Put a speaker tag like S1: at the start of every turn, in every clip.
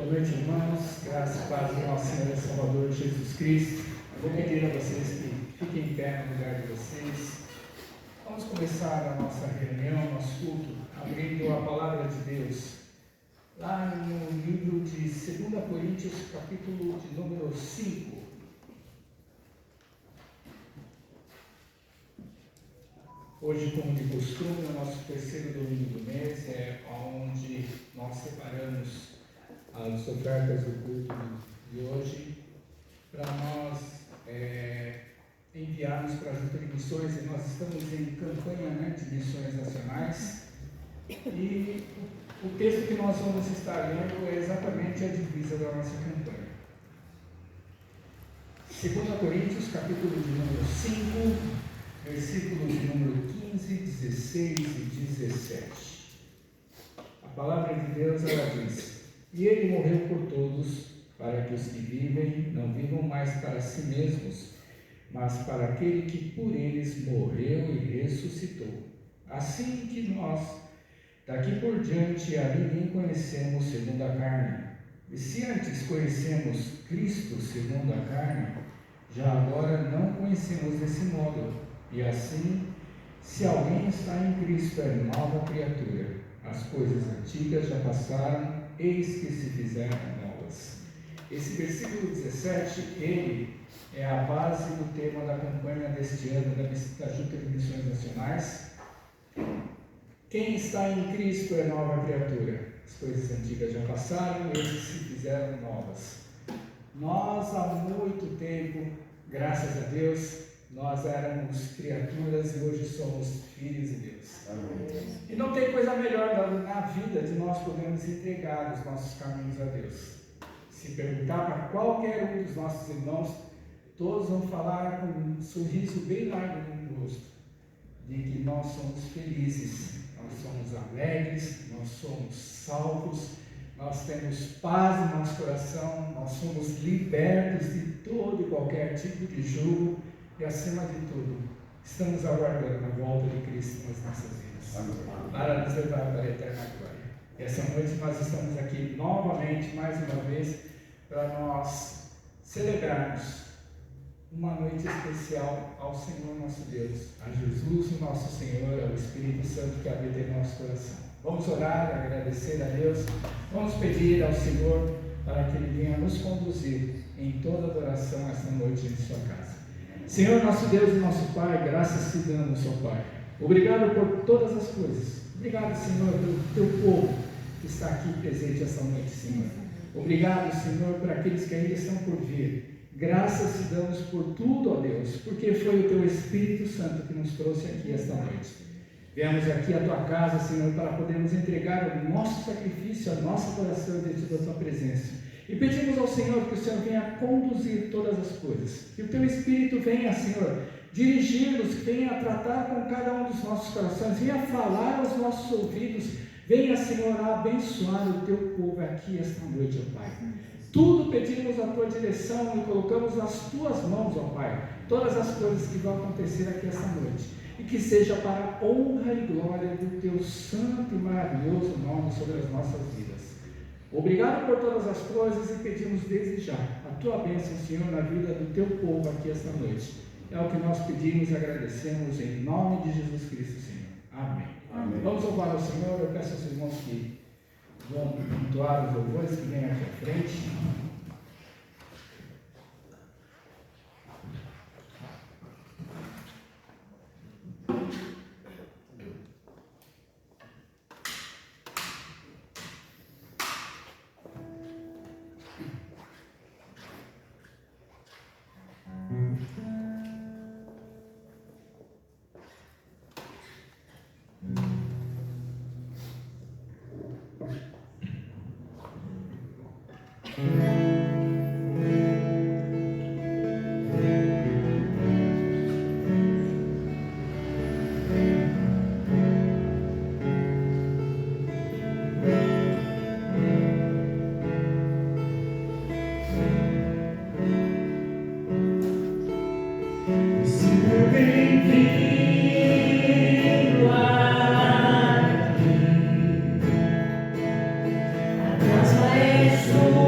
S1: Boa noite, irmãos. Graças e paz do nosso Senhor e Salvador Jesus Cristo. Eu vou pedir a vocês que fiquem em pé no lugar de vocês. Vamos começar a nossa reunião, nosso culto, abrindo a palavra de Deus. Lá no livro de 2 Coríntios, capítulo de número 5. Hoje, como de costume, o nosso terceiro domingo do mês é onde nós separamos as ofertas do culto de hoje para nós enviarmos para a Junta de Missões, e nós estamos em campanha de missões nacionais, e o texto que nós vamos estar lendo é exatamente a divisa da nossa campanha. 2 Coríntios, capítulo de número 5, versículos de número 15, 16 e 17. A palavra de Deus, ela diz: E ele morreu por todos, para que os que vivem não vivam mais para si mesmos, mas para aquele que por eles morreu e ressuscitou. Assim que nós, daqui por diante, a ninguém conhecemos segundo a carne. E se antes conhecemos Cristo segundo a carne, já agora não conhecemos desse modo. E assim, se alguém está em Cristo, é nova criatura. As coisas antigas já passaram, eis que se fizeram novas. Esse versículo 17, ele é a base do tema da campanha deste ano da Junta de Missões Nacionais. Quem está em Cristo é nova criatura. As coisas antigas já passaram, eis que se fizeram novas. Nós, há muito tempo, graças a Deus, nós éramos criaturas e hoje somos filhos de Deus. Amém. E não tem coisa melhor na vida de nós podermos entregar os nossos caminhos a Deus. Se perguntar para qualquer um dos nossos irmãos, todos vão falar com um sorriso bem largo no rosto, de que nós somos felizes, nós somos alegres, nós somos salvos, nós temos paz no nosso coração, nós somos libertos de todo e qualquer tipo de jugo. E acima de tudo, estamos aguardando a volta de Cristo nas nossas vidas, para nos levar para a eterna glória. E essa noite nós estamos aqui novamente, mais uma vez, para nós celebrarmos uma noite especial ao Senhor nosso Deus, a Jesus, o nosso Senhor, ao Espírito Santo que habita em nosso coração. Vamos orar, agradecer a Deus, vamos pedir ao Senhor para que Ele venha nos conduzir em toda adoração esta noite em sua casa. Senhor, nosso Deus e nosso Pai, graças te damos, ó Pai. Obrigado por todas as coisas. Obrigado, Senhor, pelo teu povo que está aqui presente esta noite, Senhor. Obrigado, Senhor, por aqueles que ainda estão por vir. Graças te damos por tudo, ó Deus, porque foi o teu Espírito Santo que nos trouxe aqui esta noite. Viemos aqui à tua casa, Senhor, para podermos entregar o nosso sacrifício, a nossa coração diante da tua presença. E pedimos ao Senhor que o Senhor venha conduzir todas as coisas, que o Teu Espírito venha, Senhor, dirigir-nos, que venha tratar com cada um dos nossos corações, venha falar aos nossos ouvidos, venha, Senhor, abençoar o Teu povo aqui esta noite, ó Pai. Tudo pedimos a Tua direção e colocamos nas Tuas mãos, ó Pai, todas as coisas que vão acontecer aqui esta noite, e que seja para a honra e glória do Teu santo e maravilhoso nome sobre as nossas vidas. Obrigado por todas as coisas e pedimos desde já a Tua bênção, Senhor, na vida do Teu povo aqui esta noite. É o que nós pedimos e agradecemos em nome de Jesus Cristo, Senhor. Amém. Amém. Vamos louvar ao Senhor. Eu peço aos irmãos que vão entoar os louvores, que venham aqui à frente.
S2: That's my soul.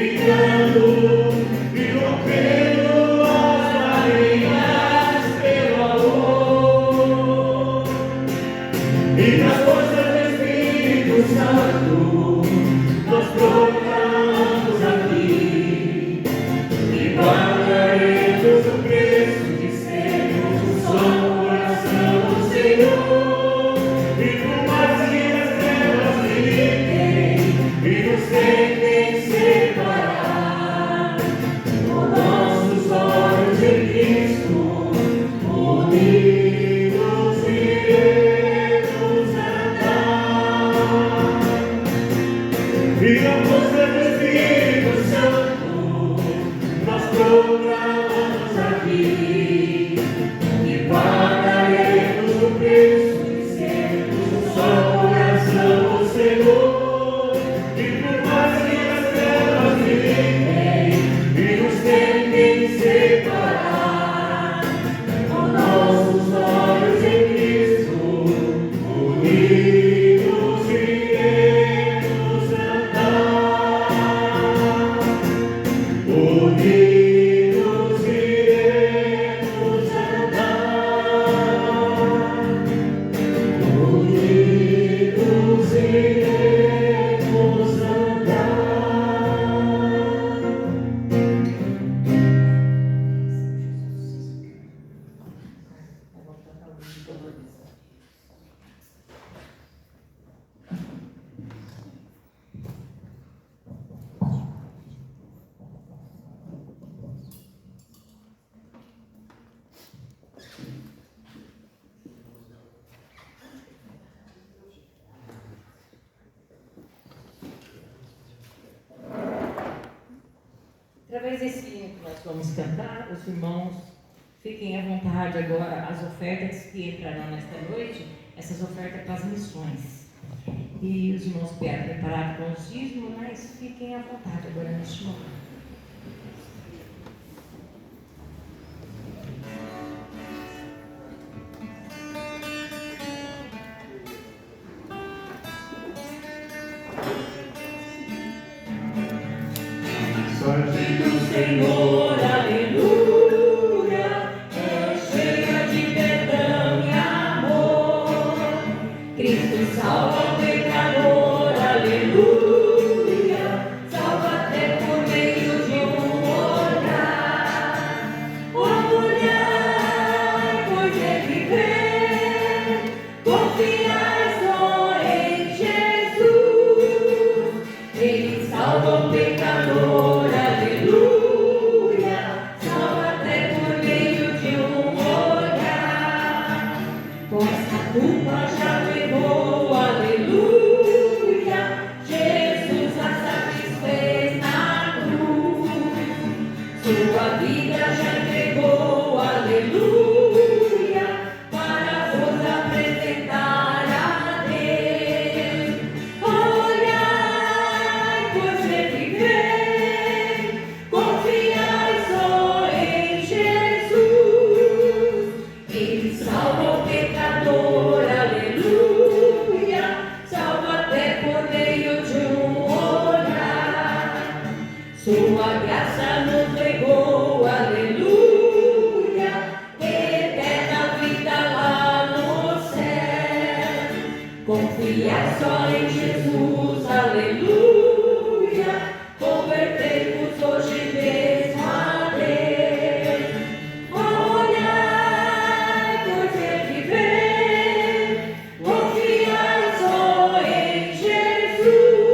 S2: Edificando e rompendo Através desse hino que nós vamos cantar, os irmãos fiquem à vontade agora, as ofertas que entrarão nesta noite, essas ofertas para as missões. E os irmãos vieram preparados com os dízimos, mas fiquem à vontade agora neste momento.
S3: Senhor, aleluia, é cheia de perdão e amor. Cristo salva o pecador, aleluia, salva até por meio de um olhar. Olhar, pois é viver, confiar só em Jesus. Ele salva o pecador. Confiar só em Jesus, aleluia, convertei-vos hoje mesmo a Deus. Olhai, pois é viver, confiar só em Jesus.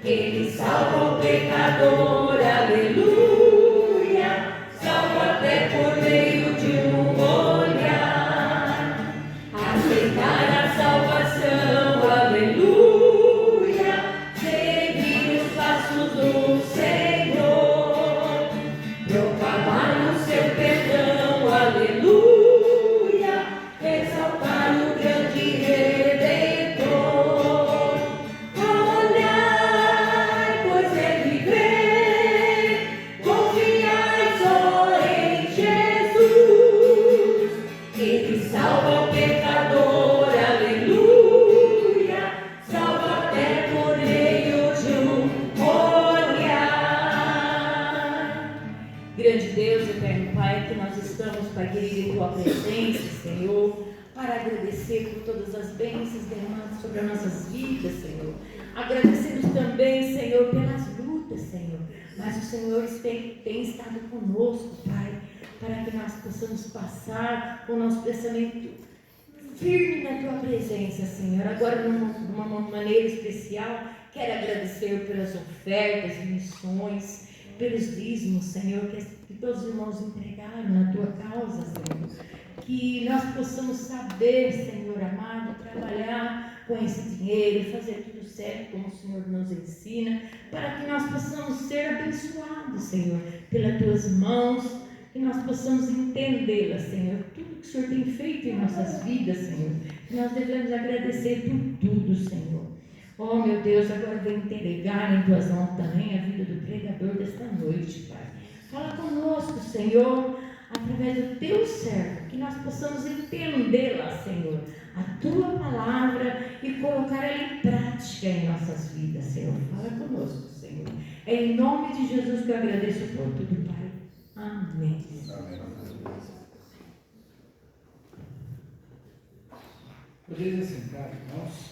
S3: Ele salva o pecador, aleluia, salva até por meio de um olhar. Aceitar a salvação, aleluia, seguir os passos do Senhor, proclamar o seu perdão, aleluia, exaltar o grande Redentor. Olhai, pois é viver, confiai só em Jesus, Ele salva o pecador, aleluia, salva até por meio de um olhar.
S2: Grande Deus, eterno Pai, que nós estamos, Pai querido, em Tua presença, Senhor, para agradecer por todas as bênçãos derramadas sobre as nossas vidas, Senhor. Agradecemos também, Senhor, pelas lutas, Senhor. Mas o Senhor tem estado conosco, Pai, para que nós possamos passar com o nosso pensamento firme na Tua presença, Senhor. Agora, de uma maneira especial, quero agradecer pelas ofertas e missões, pelos dízimos, Senhor, que todos os irmãos entregaram na Tua causa, Senhor. Que nós possamos saber, Senhor amado, trabalhar com esse dinheiro, fazer tudo certo como o Senhor nos ensina, para que nós possamos ser abençoados, Senhor, pelas Tuas mãos, que nós possamos entendê-la, Senhor, tudo que o Senhor tem feito em nossas vidas, Senhor, que nós devemos agradecer por tudo, Senhor. Oh, meu Deus, agora vem entregar em tuas mãos também a vida do pregador desta noite, Pai. Fala conosco, Senhor, através do teu servo, que nós possamos entendê-la, Senhor, a tua palavra e colocar ela em prática em nossas vidas, Senhor. Fala conosco, Senhor. É em nome de Jesus que eu agradeço por tudo, Pai. Amém.
S1: Amém. Poderia sentar, irmãos?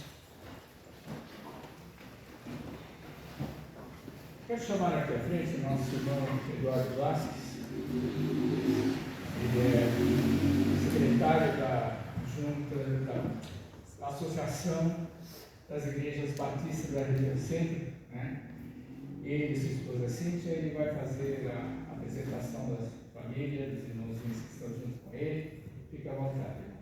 S1: Quero chamar aqui à frente o nosso irmão Eduardo Vasques. Ele é secretário da junta da Associação das Igrejas Batistas da região centro, né? Ele e sua esposa Cíntia, ele vai fazer a apresentação das famílias, dos irmãozinhos que estão junto com ele. Fique à vontade, irmão.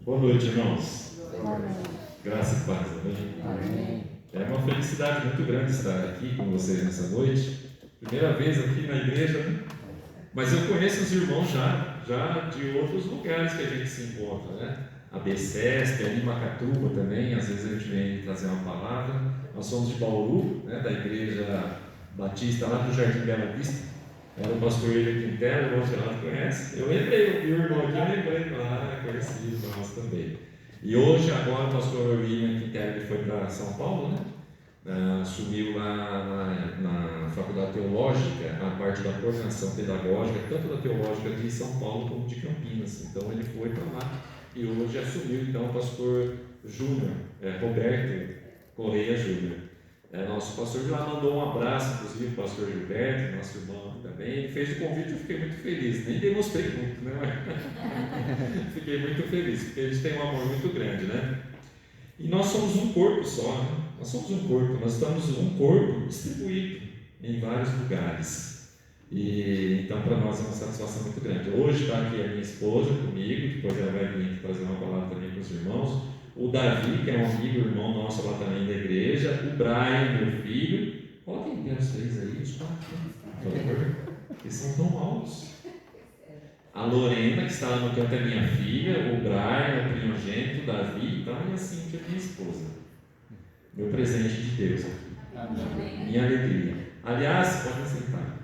S4: Boa noite, irmãos.
S2: Amém.
S4: Graça e paz, amém? É uma felicidade muito grande estar aqui com vocês nessa noite. Primeira vez aqui na igreja, né? Mas eu conheço os irmãos já de outros lugares que a gente se encontra, né? A BCESP, ali em Macatuba também, às vezes a gente vem trazer uma palavra. Nós somos de Bauru, né? Da igreja batista lá do Jardim Bela Vista. Era o pastor William Quintela, o irmão Geraldo conhece. Eu lembrei, eu vi o irmão aqui, eu lembrei, conheci os irmãos também. E hoje, agora, o pastor William Quintela foi para São Paulo, né? Assumiu lá na Faculdade Teológica a parte da coordenação pedagógica, tanto da Teológica de São Paulo como de Campinas. Então, ele foi para lá e hoje assumiu, então, o pastor Júnior, Roberto Correia Júnior. Nosso pastor de lá mandou um abraço, inclusive, para o pastor Gilberto, nosso irmão também. Ele fez o convite, eu fiquei muito feliz. Nem demonstrei muito, né? Fiquei muito feliz, porque eles têm um amor muito grande, né? E nós somos um corpo só, né? Nós somos um corpo, nós estamos um corpo distribuído em vários lugares. E então, para nós é uma satisfação muito grande. Hoje está aqui a minha esposa comigo, depois ela vai vir trazer uma palavra também para os irmãos. O Davi, que é um amigo, irmão nosso lá também da igreja. O Brian, meu filho. Coloquem bem os três aí, os quatro, por favor. Eles são tão altos. A Lorena, que está lá no canto, é minha filha. O Brian, o primogênito, o Davi, então, e a Cíntia, minha esposa. Meu presente de Deus. Minha alegria. Aliás, pode sentar.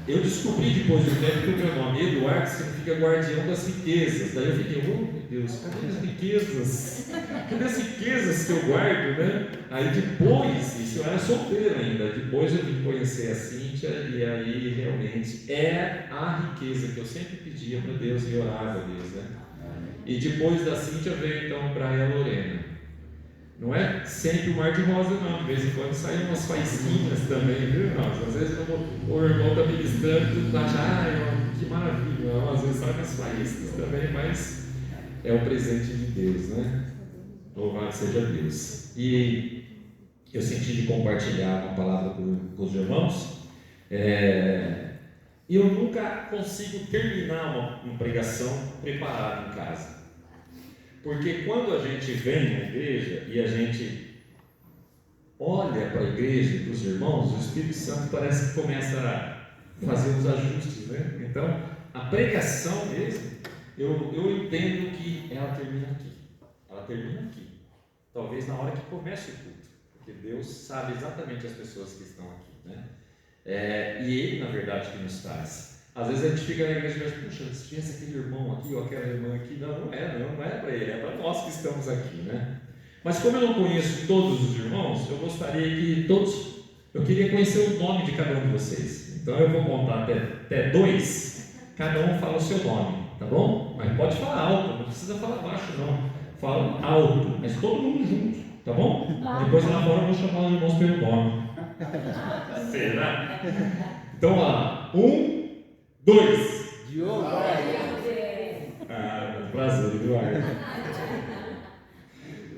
S4: Eu descobri depois do tempo que o meu nome Eduardo significa guardião das riquezas. Daí eu fiquei, oh meu Deus, cadê as riquezas? Cadê as riquezas que eu guardo, né? Aí depois, isso eu era solteiro ainda, depois eu vim conhecer a Cíntia e aí realmente é a riqueza que eu sempre pedia para Deus e orava a Deus, né? E depois da Cíntia veio então para a Lorena. Não é sempre o mar de rosa, não. De vez em quando saem umas faísquinhas também, viu, irmãos? Às vezes o irmão está ministrando e tu acha, que maravilha. Não, às vezes saem umas faíscas também, mas é o presente de Deus, né? Louvado seja Deus. E eu senti de compartilhar uma palavra com os irmãos. E eu nunca consigo terminar uma pregação preparada em casa. Porque quando a gente vem na igreja e a gente olha para a igreja e para os irmãos, o Espírito Santo parece que começa a fazer os ajustes, né? Então, a pregação mesmo, eu entendo que ela termina aqui. Ela termina aqui. Talvez na hora que comece o culto. Porque Deus sabe exatamente as pessoas que estão aqui, né? E Ele, na verdade, que nos traz. Às vezes a gente fica na igreja e pensa, puxa, se tivesse aquele irmão aqui ou aquela irmã aqui, não é para ele, é para nós que estamos aqui, né? Mas como eu não conheço todos os irmãos, eu gostaria que eu queria conhecer o nome de cada um de vocês. Então eu vou contar até 2, cada um fala o seu nome, tá bom? Mas pode falar alto, não precisa falar baixo não, fala alto, mas todo mundo junto, tá bom? Depois lá fora eu vou chamar os irmãos pelo nome. Será? Então lá, 1, 2.
S3: Diogo.
S4: Prazer, Eduardo.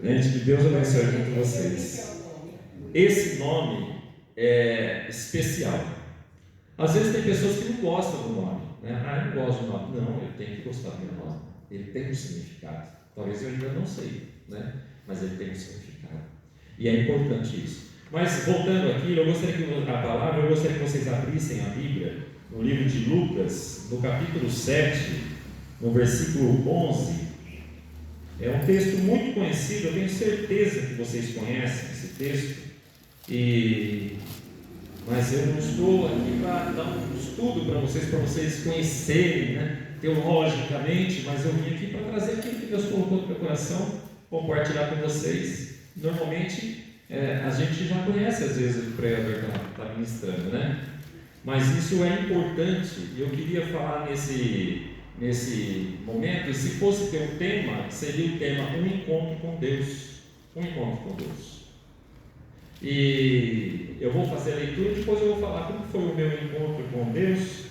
S4: Gente, que Deus abençoe muito vocês. Esse nome é especial. Às vezes tem pessoas que não gostam do nome, né? Ah, eu não gosto do nome. Não, ele tem que gostar do meu nome. Ele tem um significado. Talvez eu ainda não sei, né? Mas ele tem um significado. E é importante isso. Mas voltando aqui, eu gostaria que vocês abrissem a Bíblia no livro de Lucas, no capítulo 7, no versículo 11. É um texto muito conhecido, eu tenho certeza que vocês conhecem esse texto, mas eu não estou aqui para dar um estudo para vocês conhecerem, né, teologicamente, mas eu vim aqui para trazer aquilo que Deus colocou no meu coração, compartilhar com vocês. Normalmente, a gente já conhece às vezes o que o pregador está ministrando, né? Mas isso é importante, e eu queria falar nesse momento, e se fosse ter um tema, seria o tema Um Encontro com Deus. Um Encontro com Deus. E eu vou fazer a leitura e depois eu vou falar como foi o meu encontro com Deus,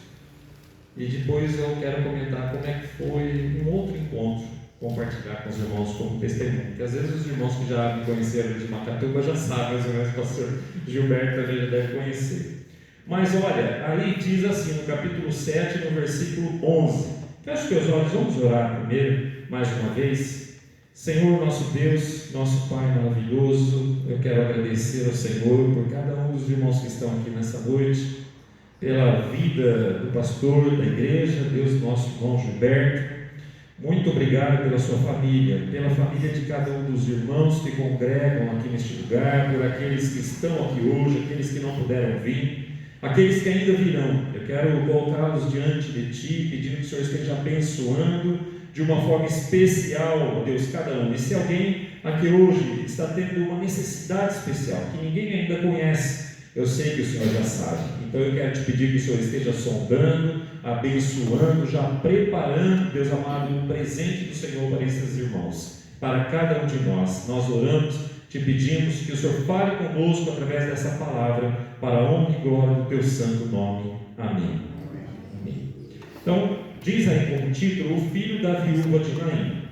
S4: e depois eu quero comentar como é que foi um outro encontro, compartilhar com os irmãos como testemunho, porque às vezes os irmãos que já me conheceram de Macatuba já sabem, mais ou menos o pastor Gilberto também já deve conhecer. Mas olha, aí diz assim no capítulo 7, no versículo 11, feche teus olhos, vamos orar primeiro, mais uma vez. Senhor nosso Deus, nosso Pai maravilhoso, eu quero agradecer ao Senhor por cada um dos irmãos que estão aqui nessa noite, pela vida do pastor da igreja, Deus, nosso irmão Gilberto. Muito obrigado pela sua família, pela família de cada um dos irmãos que congregam aqui neste lugar, por aqueles que estão aqui hoje, aqueles que não puderam vir, aqueles que ainda virão. Eu quero colocá-los diante de Ti, pedindo que o Senhor esteja abençoando de uma forma especial, Deus, cada um. E se alguém aqui hoje está tendo uma necessidade especial, que ninguém ainda conhece, eu sei que o Senhor já sabe. Então eu quero te pedir que o Senhor esteja sondando, abençoando, já preparando, Deus amado, um presente do Senhor para esses irmãos, para cada um de nós. Nós oramos, te pedimos que o Senhor fale conosco através dessa palavra, para a honra e glória do teu santo nome. Amém. Amém. Então, diz aí como título, o filho da viúva de Naim.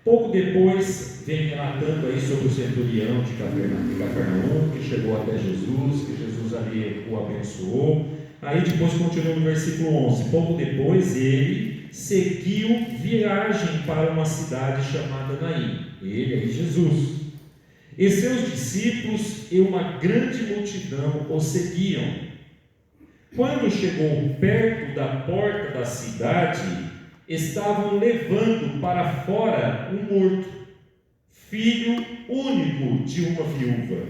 S4: Pouco depois, vem relatando aí sobre o centurião de Cafarnaum, que chegou até Jesus, que Jesus ali o abençoou. Aí depois continua no versículo 11. Pouco depois ele seguiu viagem para uma cidade chamada Naim. Ele aí, Jesus. E seus discípulos e uma grande multidão o seguiam. Quando chegou perto da porta da cidade, estavam levando para fora um morto, filho único de uma viúva,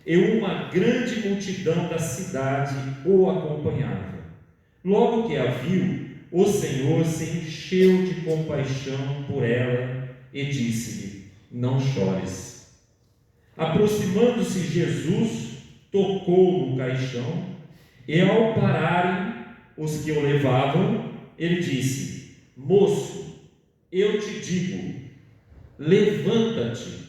S4: e uma grande multidão da cidade o acompanhava. Logo que a viu, o Senhor se encheu de compaixão por ela e disse-lhe: não chores. Aproximando-se Jesus, tocou no caixão, e ao pararem os que o levavam, ele disse: moço, eu te digo, levanta-te.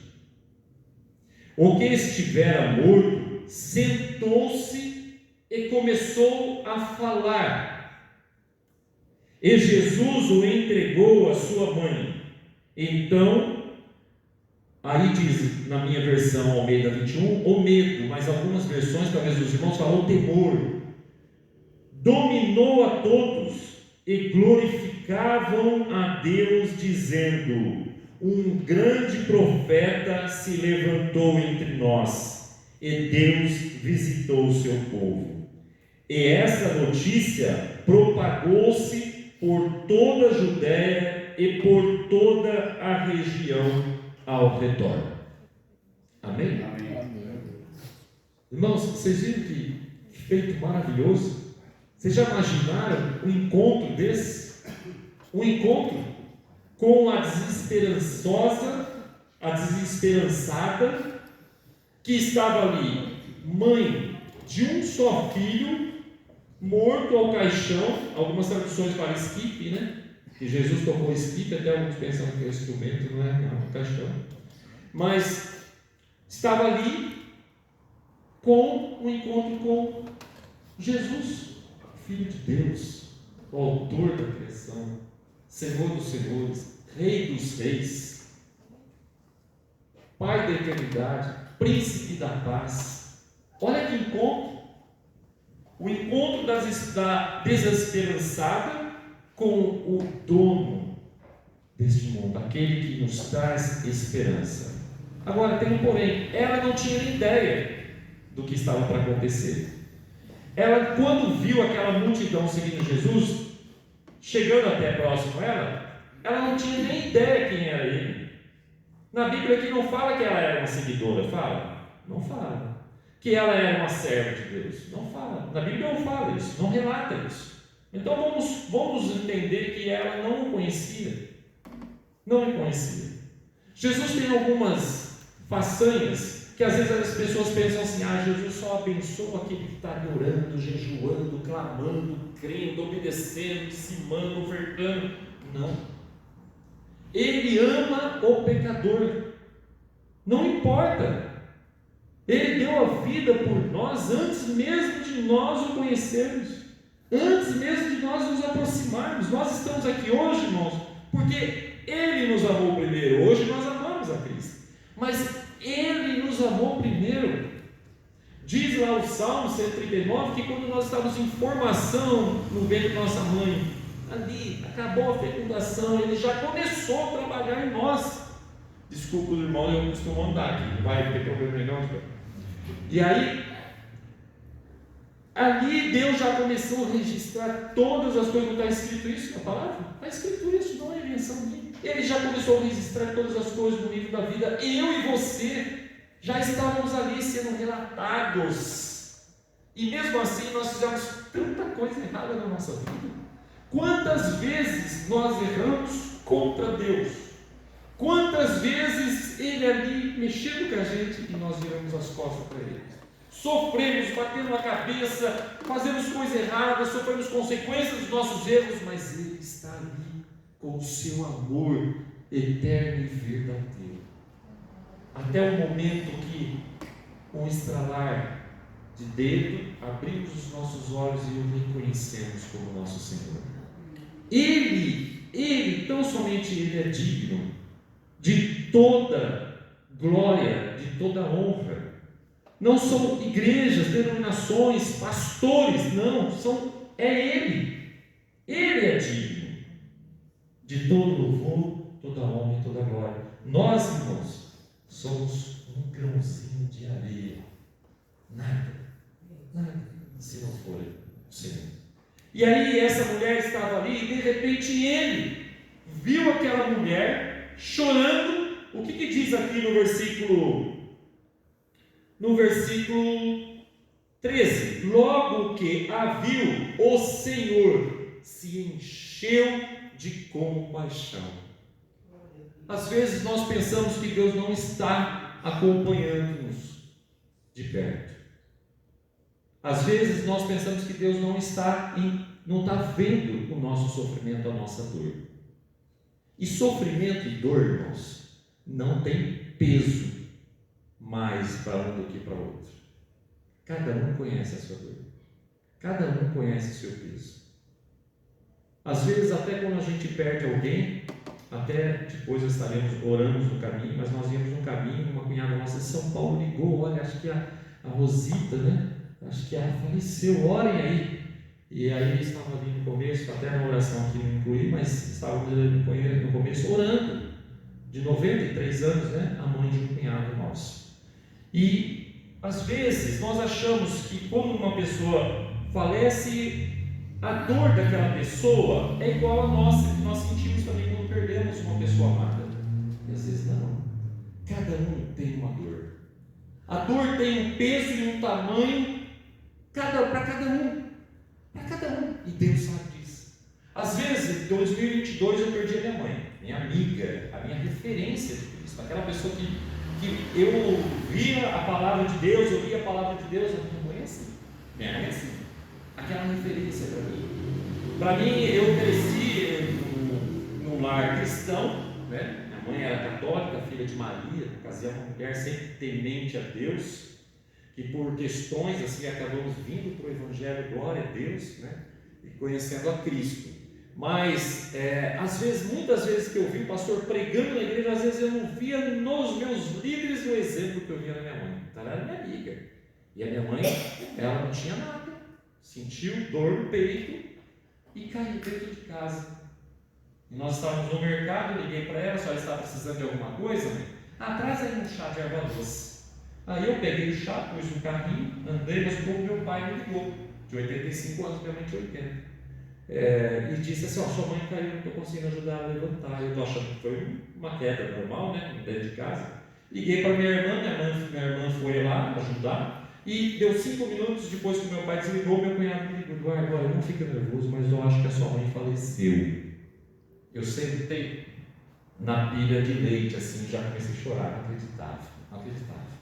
S4: O que estivera morto sentou-se e começou a falar. E Jesus o entregou à sua mãe. Então, aí diz na minha versão Almeida 21, o medo, mas algumas versões, talvez os irmãos falam o temor, dominou a todos e glorificavam a Deus, dizendo: um grande profeta se levantou entre nós, e Deus visitou o seu povo. E essa notícia propagou-se por toda a Judéia e por toda a região ao redor. Amém? Amém. Irmãos, vocês viram que feito maravilhoso? Vocês já imaginaram um encontro desse? Um encontro com a desesperançada, que estava ali, mãe de um só filho, morto ao caixão. Algumas traduções falam esquife, né? Que Jesus tocou esquife, até alguns pensam que é instrumento, não é? Não, é um caixão. Mas estava ali com um encontro com Jesus, Filho de Deus, o autor da criação, Senhor dos senhores, Rei dos reis, Pai da eternidade, Príncipe da paz. Olha que encontro! O encontro da desesperançada com o dono deste mundo, aquele que nos traz esperança. Agora tem um porém, ela não tinha nem ideia do que estava para acontecer. Ela, quando viu aquela multidão seguindo Jesus, chegando até próximo a ela não tinha nem ideia quem era ele. Na Bíblia aqui não fala que ela era uma seguidora, fala? Não fala. Que ela era uma serva de Deus, não fala. Na Bíblia não fala isso, não relata isso. Então vamos entender que ela não o conhecia. Não o conhecia. Jesus tem algumas façanhas que às vezes as pessoas pensam assim: Jesus só abençoa aquele que está orando, jejuando, clamando, crendo, obedecendo, dizimando, ofertando. Não. Ele ama o pecador. Não importa. Ele deu a vida por nós antes mesmo de nós o conhecermos, antes mesmo de nós nos aproximarmos. Nós estamos aqui hoje, irmãos, porque Ele nos amou primeiro. Hoje nós amamos a Cristo, mas Ele nos amou primeiro. Diz lá o Salmo 139 que quando nós estávamos em formação no ventre de nossa mãe, ali acabou a fecundação, Ele já começou a trabalhar em nós. Desculpa os irmãos, eu costumo andar aqui, não vai ter problema não. E aí, ali Deus já começou a registrar todas as coisas. Não está escrito isso na palavra? Está escrito isso, não é invenção minha. Ele já começou a registrar todas as coisas no livro da vida. Eu e você já estávamos ali sendo relatados. E mesmo assim nós fizemos tanta coisa errada na nossa vida. Quantas vezes nós erramos contra Deus? Quantas vezes Ele ali mexendo com a gente e nós viramos as costas para Ele? Sofremos, batendo a cabeça, fazemos coisas erradas, sofremos consequências dos nossos erros, mas Ele está ali com o seu amor eterno e verdadeiro. Até o momento que, com um estralar de dedo, abrimos os nossos olhos e o reconhecemos como nosso Senhor. Ele, tão somente Ele é digno de toda glória, de toda honra. Não são igrejas, denominações, pastores, não, é Ele. Ele é digno de todo louvor, toda honra e toda glória. Nós, irmãos, somos um grãozinho de areia. Nada, se não for o Senhor. E aí essa mulher estava ali e de repente ele viu aquela mulher chorando. O que diz aqui no versículo 13? Logo que a viu, o Senhor se encheu de compaixão. Às vezes nós pensamos que Deus não está acompanhando-nos de perto. Às vezes nós pensamos que Deus não está vendo o nosso sofrimento, a nossa dor. E sofrimento e dor, irmãos, não tem peso mais para um do que para o outro. Cada um conhece a sua dor. Cada um conhece o seu peso. Às vezes, até quando a gente perde alguém, até depois oramos no caminho, mas nós íamos no caminho, uma cunhada nossa de São Paulo ligou: olha, acho que a Rosita, né? Acho que ela faleceu, orem aí. E aí estava ali no começo, até na oração que não incluí, mas estávamos no começo orando, de 93 anos, né? A mãe de um cunhado nosso. E às vezes nós achamos que quando uma pessoa falece, a dor daquela pessoa é igual a nossa, que nós sentimos também quando perdemos uma pessoa amada. E às vezes não. Cada um tem uma dor. A dor tem um peso e um tamanho para cada um. Para cada um. E Deus sabe disso. Às vezes, em 2022 eu perdi a minha mãe, minha amiga, a minha referência de Cristo, aquela pessoa que eu via a palavra de Deus, eu lia a palavra de Deus, eu não conheci. Minha mãe é assim. Aquela referência para mim. Para mim, eu cresci num lar cristão, né? Minha mãe era católica, filha de Maria, casei uma mulher sempre temente a Deus, que por questões assim acabamos vindo para o Evangelho, glória a Deus, né? E conhecendo a Cristo. Mas muitas vezes que eu vi o pastor pregando na igreja, às vezes eu não via nos meus líderes o exemplo que eu via na minha mãe. Então ela era minha amiga. E a minha mãe, ela não tinha nada. sentiu dor no peito e caiu dentro de casa. E nós estávamos no mercado, liguei para ela, a senhora está precisando de alguma coisa? Traz aí um chá de erva doce. Aí eu peguei o chá, pus no carrinho, andei, mas pouco meu pai me ligou, de 85 anos, minha mãe de 80. E disse assim, sua mãe caiu, não estou conseguindo ajudar a levantar. Eu estou achando que foi uma queda normal, né, dentro de casa. Liguei para minha irmã foi lá ajudar, e deu 5 minutos depois que meu pai desligou, meu cunhado me ligou, Eduardo, olha, não fica nervoso, mas eu acho que a sua mãe faleceu. Eu sentei na pilha de leite, assim, já comecei a chorar, não acreditava.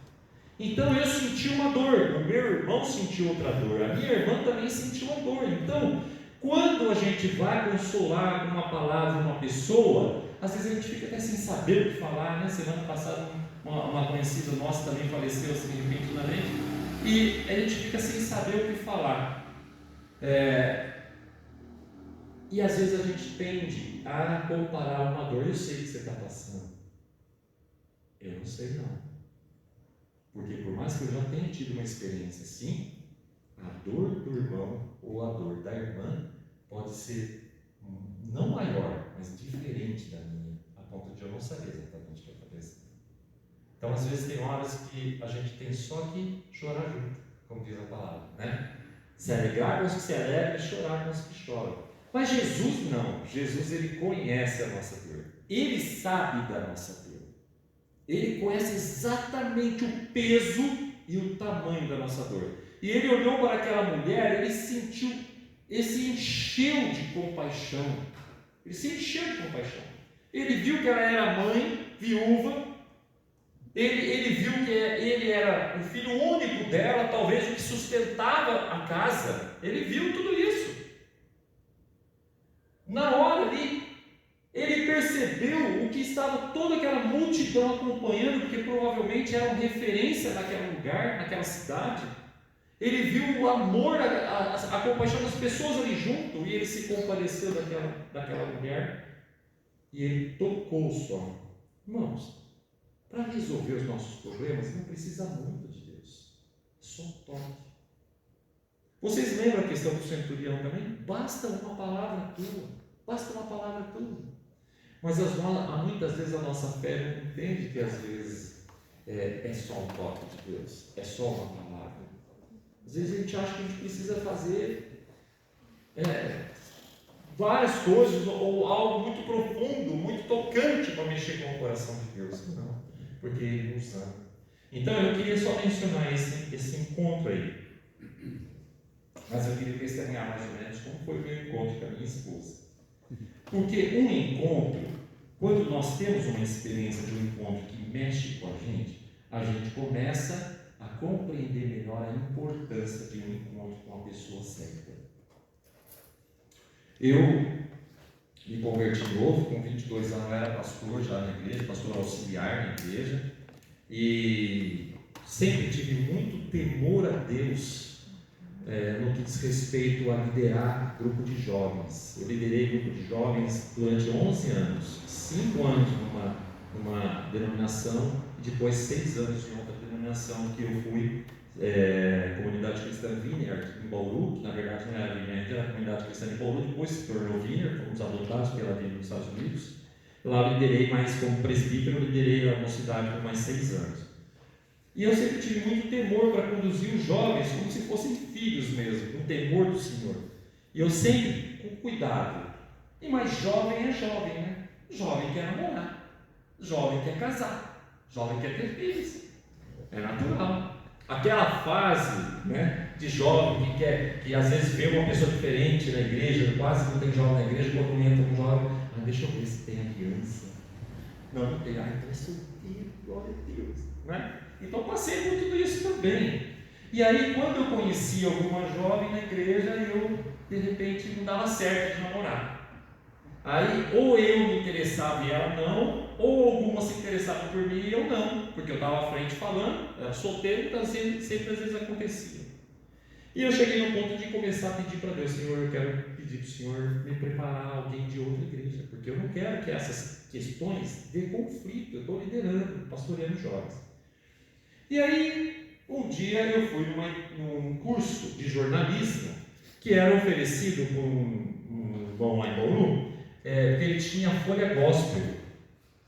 S4: Então eu senti uma dor, o meu irmão sentiu outra dor, a minha irmã também sentiu uma dor. Então, quando a gente vai consolar com uma palavra uma pessoa, às vezes a gente fica até sem saber o que falar, né? Semana passada uma conhecida nossa também faleceu assim repentinamente, e a gente fica sem saber o que falar. E às vezes a gente tende a comparar uma dor. Eu sei que você está passando. Eu não sei não. Porque por mais que eu já tenha tido uma experiência assim, a dor do irmão ou a dor da irmã pode ser não maior, mas diferente da minha, a ponto de eu não saber exatamente o que está acontecendo. Então às vezes tem horas que a gente tem só que chorar junto, como diz a palavra, né? Se alegrar com os que se alegram e chorar com os que choram. Mas Jesus não. Jesus, ele conhece a nossa dor. Ele sabe da nossa dor. Ele conhece exatamente o peso e o tamanho da nossa dor. E ele olhou para aquela mulher, ele se encheu de compaixão. Ele se encheu de compaixão. Ele viu que ela era mãe, viúva. Ele viu que ele era o filho único dela, talvez o que sustentava a casa. Ele viu tudo isso. Na hora ali, ele percebeu o que estava toda aquela multidão acompanhando, porque provavelmente eram referência naquele lugar, naquela cidade. Ele viu o amor, a compaixão das pessoas ali junto, e ele se compadeceu daquela mulher, e ele tocou o som. Irmãos, para resolver os nossos problemas, não precisa muito de Deus, é só um toque. Vocês lembram a questão do centurião também? Basta uma palavra tua. Mas muitas vezes a nossa fé não entende que às vezes é só um toque de Deus, é só uma palavra. Às vezes a gente acha que a gente precisa fazer várias coisas ou algo muito profundo, muito tocante para mexer com o coração de Deus. Não, porque Ele nos ama. Então eu queria só mencionar esse encontro aí. Mas eu queria testemunhar mais ou menos como foi o meu encontro com a minha esposa. Porque um encontro, quando nós temos uma experiência de um encontro que mexe com a gente começa a compreender melhor a importância de um encontro com a pessoa certa. Eu me converti novo, com 22 anos eu era pastor já na igreja, pastor auxiliar na igreja, e sempre tive muito temor a Deus no que diz respeito a liderar grupo de jovens. Eu liderei grupo de jovens durante 11 anos, 5 anos numa denominação e depois 6 anos em outra denominação que eu fui, Comunidade Cristã Vineyard em Bauru, que na verdade não era Vineyard, era a Comunidade Cristã em Bauru, depois se tornou Vineyard, fomos adotados pela Vineyard nos Estados Unidos. Lá eu liderei mais como presbítero, eu liderei a mocidade por mais 6 anos. E eu sempre tive muito temor para conduzir os jovens como se fossem filhos mesmo, com temor do Senhor. E eu sempre com cuidado. E mais jovem é jovem, né? Jovem quer namorar, jovem quer casar, jovem quer ter filhos. É natural. Aquela fase, né, de jovem que às vezes vê uma pessoa diferente na igreja, quase não tem jovem na igreja, quando entra um jovem, deixa eu ver se tem aliança. Não tem, então é solteiro, glória a Deus, né? Então passei por tudo isso também. E aí quando eu conheci alguma jovem na igreja, eu de repente não dava certo de namorar. Aí ou eu me interessava e ela não, ou alguma se interessava por mim e eu não, porque eu estava à frente falando, era solteiro, então sempre às vezes acontecia. E eu cheguei no ponto de começar a pedir para Deus, Senhor, eu quero pedir para o Senhor me preparar alguém de outra igreja, porque eu não quero que essas questões dê conflito, eu estou liderando, pastoreando jovens. E aí, um dia eu fui num curso de jornalismo, que era oferecido por um irmão lá em Bauru, porque ele tinha a Folha Gospel,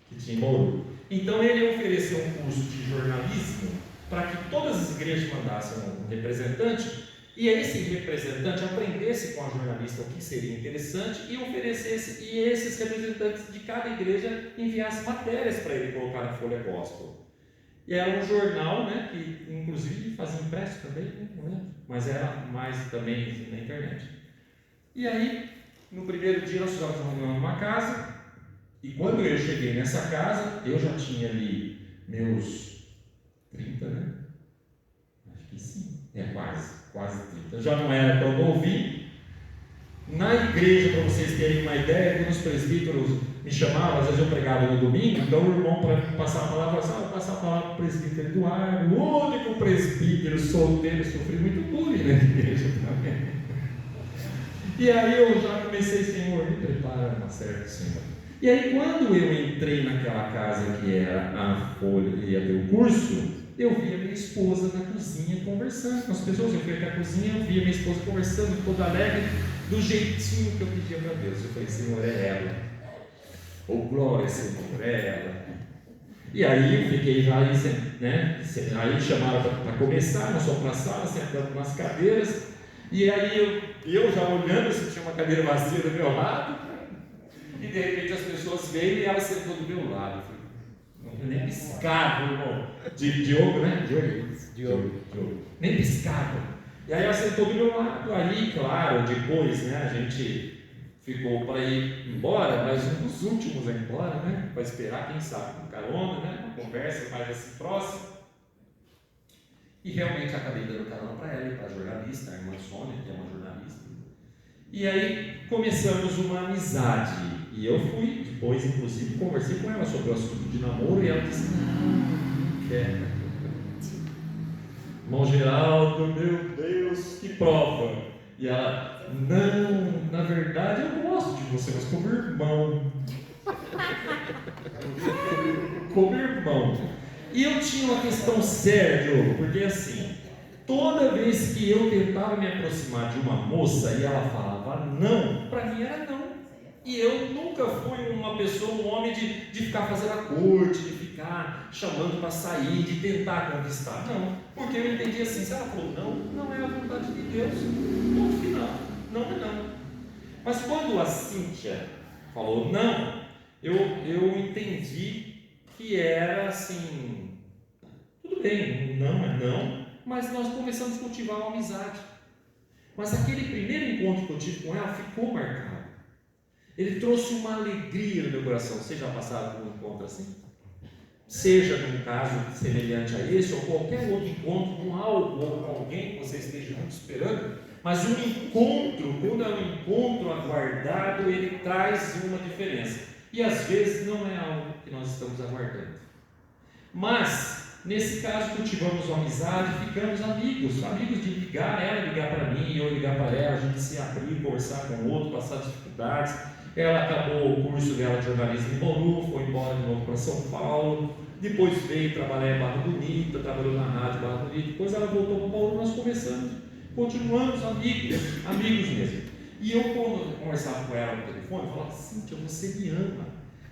S4: que tinha em Bauru. Então ele ofereceu um curso de jornalismo para que todas as igrejas mandassem um representante, e esse representante aprendesse com a jornalista o que seria interessante e oferecesse, e esses representantes de cada igreja enviassem matérias para ele colocar na Folha Gospel. E era um jornal, né, que inclusive fazia impresso também, né, mas era mais também na internet. E aí, no primeiro dia nós fizemos uma reunião numa casa, e quando eu cheguei nessa casa, eu já tinha ali meus 30, né? Acho que sim, quase 30. Já não era tão novinho. Na igreja, para vocês terem uma ideia, quando os presbíteros me chamavam, às vezes eu pregava no domingo, então o irmão, para passar a palavra, falava assim: vou passar a palavra para o presbítero Eduardo, o único presbítero solteiro, sofri muito bullying na igreja também. E aí eu já comecei: Senhor, me prepara uma certa, Senhor. E aí quando eu entrei naquela casa que era a Folha, ia ter o curso, eu via minha esposa na cozinha conversando com as pessoas. Eu fui até a cozinha, eu via minha esposa conversando, toda alegre, do jeitinho que eu pedia para Deus. Eu falei: Senhor, é ela. Ou glória, Senhor, é ela. E aí eu fiquei já, né? Aí chamaram para começar, nós fomos para a sala, sentando nas cadeiras. E aí eu já olhando se tinha uma cadeira vazia do meu lado, e de repente as pessoas veio e ela sentou do meu lado. Eu nem piscava, irmão. Diogo, né? Diogo. Nem piscava. E aí ela sentou do meu lado. Aí, claro, depois, né, a gente ficou para ir embora, mas um dos últimos a ir embora, né? Para esperar, quem sabe, uma carona, né? Uma conversa mais assim próxima. E realmente acabei dando carona para ela e para a jornalista, a irmã Sônia, que é uma jornalista. E aí começamos uma amizade. E eu fui, depois inclusive, conversei com ela sobre o assunto de namoro, e ela disse: não quer. Irmão Geraldo, meu Deus, que prova. E ela: não, na verdade eu gosto de você, mas como irmão. Como irmão. E eu tinha uma questão séria, Diogo, porque assim, toda vez que eu tentava me aproximar de uma moça e ela falava não, para mim era não. E eu nunca fui uma pessoa, um homem de ficar fazendo a corte, de ficar chamando para sair, de tentar conquistar. Não, porque eu entendi assim: se ela falou não, não é a vontade de Deus. Ponto final, não é não. Mas quando a Cíntia falou não, eu entendi que era assim: tudo bem, não é não, mas nós começamos a cultivar uma amizade. Mas aquele primeiro encontro que eu tive com ela ficou marcado. Ele trouxe uma alegria no meu coração. Vocês já passaram por um encontro assim? Seja num caso semelhante a esse, ou qualquer outro encontro com algo ou com alguém que você esteja muito esperando, mas um encontro, quando é um encontro aguardado, ele traz uma diferença. E às vezes não é algo que nós estamos aguardando. Mas, nesse caso, cultivamos uma amizade, ficamos amigos de ligar, ela ligar para mim, eu ligar para ela, a gente se abrir, conversar com o outro, passar dificuldades. Ela acabou o curso dela de jornalismo em Bauru, foi embora de novo para São Paulo, depois veio trabalhar em Barra Bonita, trabalhou na rádio Barra Bonita, depois ela voltou para Bauru, nós continuamos amigos mesmo. E eu, quando conversava com ela no telefone, eu falava: Cíntia, você me ama.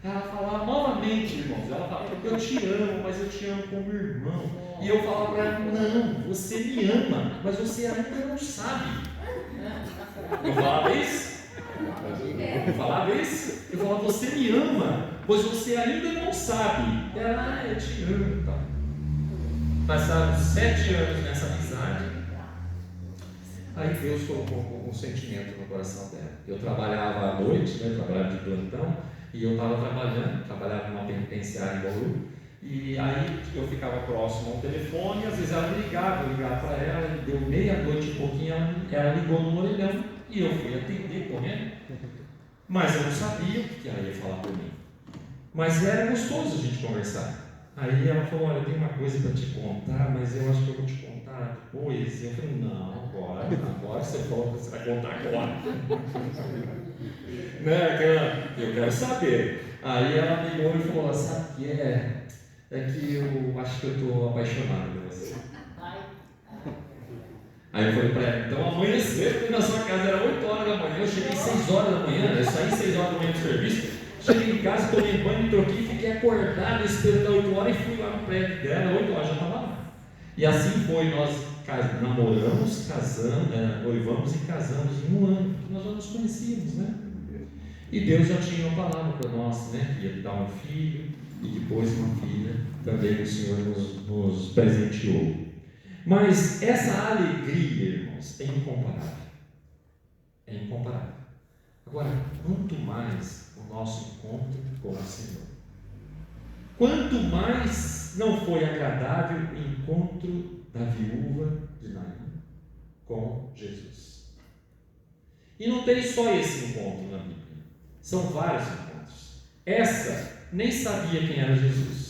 S4: Ela falava novamente, irmãos, ela falava: eu te amo, mas eu te amo como irmão. E eu falava para ela: não, você me ama, mas você ainda não sabe. Eu falava isso? Eu falava: você me ama, pois você ainda não sabe. Ela: eu te amo. Tá. Passaram 7 anos nessa amizade. Aí Deus colocou um sentimento no coração dela. Eu trabalhava à noite, né, trabalhava de plantão, e eu estava trabalhava numa penitenciária em Bauru. E aí eu ficava próximo ao telefone, e às vezes ela me ligava, eu ligava para ela, e deu meia-noite e pouquinho, ela ligou no orelhão, e eu fui atender correndo. Mas eu não sabia o que ela ia falar por mim. Mas era gostoso a gente conversar. Aí ela falou: olha, eu tenho uma coisa para te contar, mas eu acho que eu vou te contar depois. E eu falei: não, agora você falou que você vai contar agora. Né? Eu quero saber. Aí ela me ligou e falou: sabe o que é? É que eu acho que eu estou apaixonado por você. Aí eu falei para ela, então amanhã cedo na sua casa era 8 horas da manhã, eu cheguei 6 horas da manhã, eu saí 6 horas da manhã do serviço, cheguei em casa, tomei banho, me troquei, fiquei acordado esperando 8 horas e fui lá no prédio dela, 8 horas já estava lá. E assim foi, nós namoramos, casamos, noivamos e casamos em um ano, porque nós já nos conhecíamos, né? E Deus já tinha uma palavra para nós, né? Que ia dar um filho e depois uma filha, também o Senhor nos presenteou. Mas essa alegria, irmãos, é incomparável. É incomparável. Agora, quanto mais o nosso encontro com o Senhor, quanto mais não foi agradável o encontro da viúva de Naim com Jesus. E não tem só esse encontro na Bíblia, são vários encontros. Essa nem sabia quem era Jesus.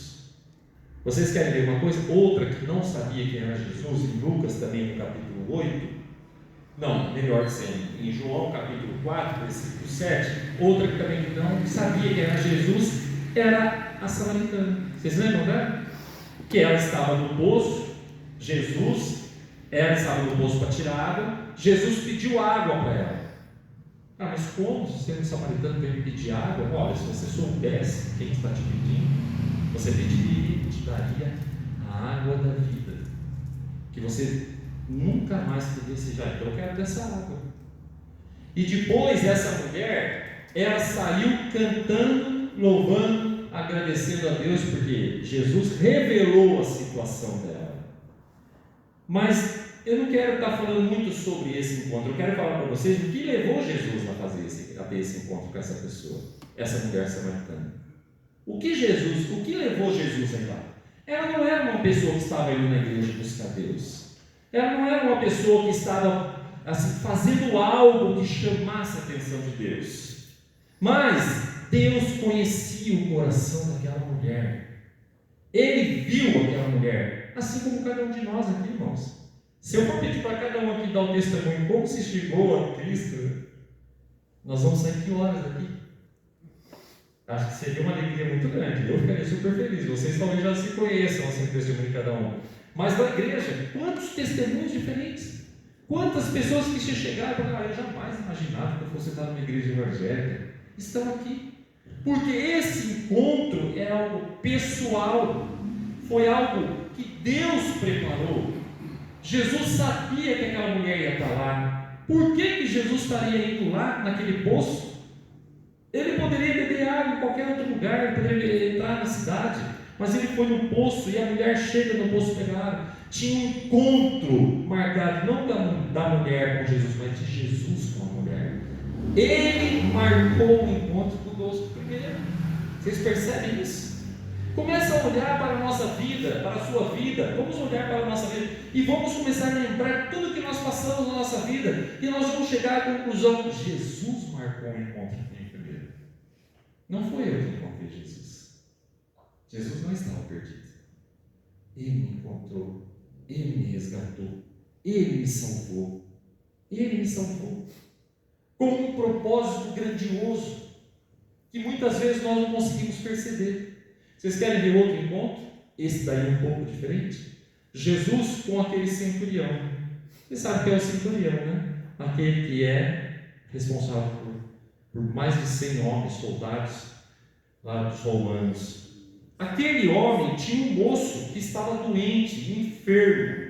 S4: Vocês querem ver uma coisa? Outra que não sabia quem era Jesus, em Lucas também no capítulo 8, não, melhor dizendo, em João capítulo 4, versículo 7, outra que também não sabia quem era Jesus, era a samaritana. Vocês lembram dela? Que ela estava no poço, ela estava no poço para tirar água, Jesus pediu água para ela. Ah, mas como? Sendo samaritano veio me pedir água? Olha, se você soubesse quem está te pedindo, você pediria e te daria a água da vida, que você nunca mais poderia desejar. Então eu quero dessa água. E depois essa mulher, ela saiu cantando, louvando, agradecendo a Deus, porque Jesus revelou a situação dela. Mas eu não quero estar falando muito sobre esse encontro. Eu quero falar para vocês o que levou Jesus a ter esse encontro com essa pessoa, essa mulher samaritana. O que levou Jesus a ir lá? Ela não era uma pessoa que estava indo na igreja buscar Deus. Ela não era uma pessoa que estava assim, fazendo algo que chamasse a atenção de Deus. Mas Deus conhecia o coração daquela mulher. Ele viu aquela mulher, assim como cada um de nós aqui, irmãos. Se eu for pedir para cada um aqui dar o testemunho como se chegou a Cristo, nós vamos sair que horas daqui? Acho que seria uma alegria muito grande. Eu ficaria super feliz. Vocês talvez já se conheçam, assim, o testemunho de cada um. Mas na igreja, quantos testemunhos diferentes? Quantas pessoas que se chegaram e falaram, eu jamais imaginava que eu fosse estar numa igreja evangélica, estão aqui. Porque esse encontro é algo pessoal, foi algo que Deus preparou. Jesus sabia que aquela mulher ia estar lá. Por que Jesus estaria indo lá naquele poço? Ele poderia beber água em qualquer outro lugar, ele poderia entrar na cidade, mas ele foi no poço e a mulher chega no poço pegar água. Tinha um encontro marcado, não da mulher com Jesus, mas de Jesus com a mulher. Ele marcou o encontro conosco primeiro. Vocês percebem isso? Começa a olhar para a nossa vida, para a sua vida. Vamos olhar para a nossa vida e vamos começar a lembrar tudo que nós passamos na nossa vida e nós vamos chegar à conclusão: Jesus marcou o encontro comigo primeiro. Não foi eu que encontrei Jesus. Jesus não estava perdido. Ele me encontrou, Ele me resgatou, Ele me salvou. Ele me salvou com um propósito grandioso que muitas vezes nós não conseguimos perceber. Vocês querem ver outro encontro? Esse daí é um pouco diferente. Jesus com aquele centurião. Você sabe que é o centurião, né? Aquele que é responsável por mais de 100 homens, soldados lá dos romanos. Aquele homem tinha um moço que estava doente, enfermo.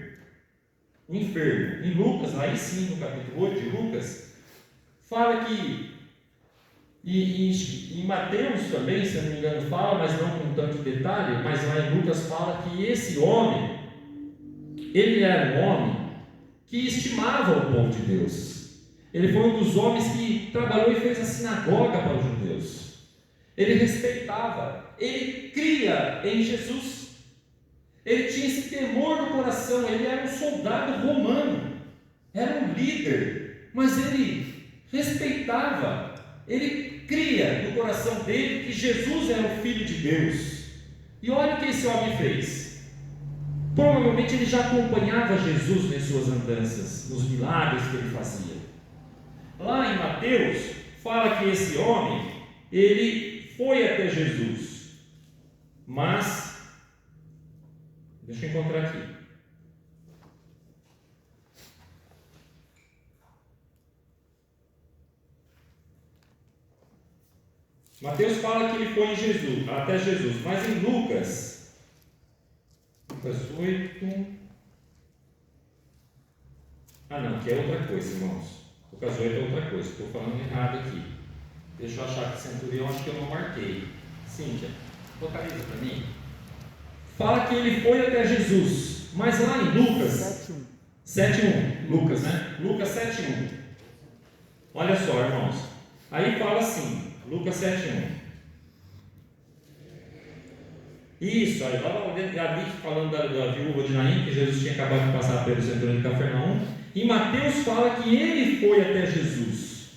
S4: Em Lucas, aí sim, no capítulo 8 de Lucas, fala que, e em Mateus também, se eu não me engano, fala, mas não com tanto detalhe, mas lá em Lucas fala que esse homem, ele era um homem que estimava o povo de Deus. Ele foi um dos homens que trabalhou e fez a sinagoga para os judeus. Ele respeitava, ele cria em Jesus. Ele tinha esse temor no coração, ele era um soldado romano, era um líder, mas ele respeitava, ele cria no coração dele que Jesus era o Filho de Deus. E olha o que esse homem fez. Provavelmente ele já acompanhava Jesus nas suas andanças, nos milagres que ele fazia. Lá em Mateus, fala que esse homem, ele foi até Jesus, mas deixa eu encontrar aqui. Mateus fala que ele foi em Jesus, até Jesus, mas em Lucas 8. Não, que é outra coisa, irmãos. Lucas 8 é outra coisa, estou falando errado aqui. Deixa eu achar que centurião, acho que eu não marquei. Cíntia, localiza para mim. Fala que ele foi até Jesus, mas lá em Lucas 7:1, Lucas, né? Lucas 7:1. Olha só, irmãos. Aí fala assim, Lucas 7:1. Isso, aí lá Gabi falando da viúva de Naim, que Jesus tinha acabado de passar pelo centurião de Cafarnaum. E Mateus fala que ele foi até Jesus.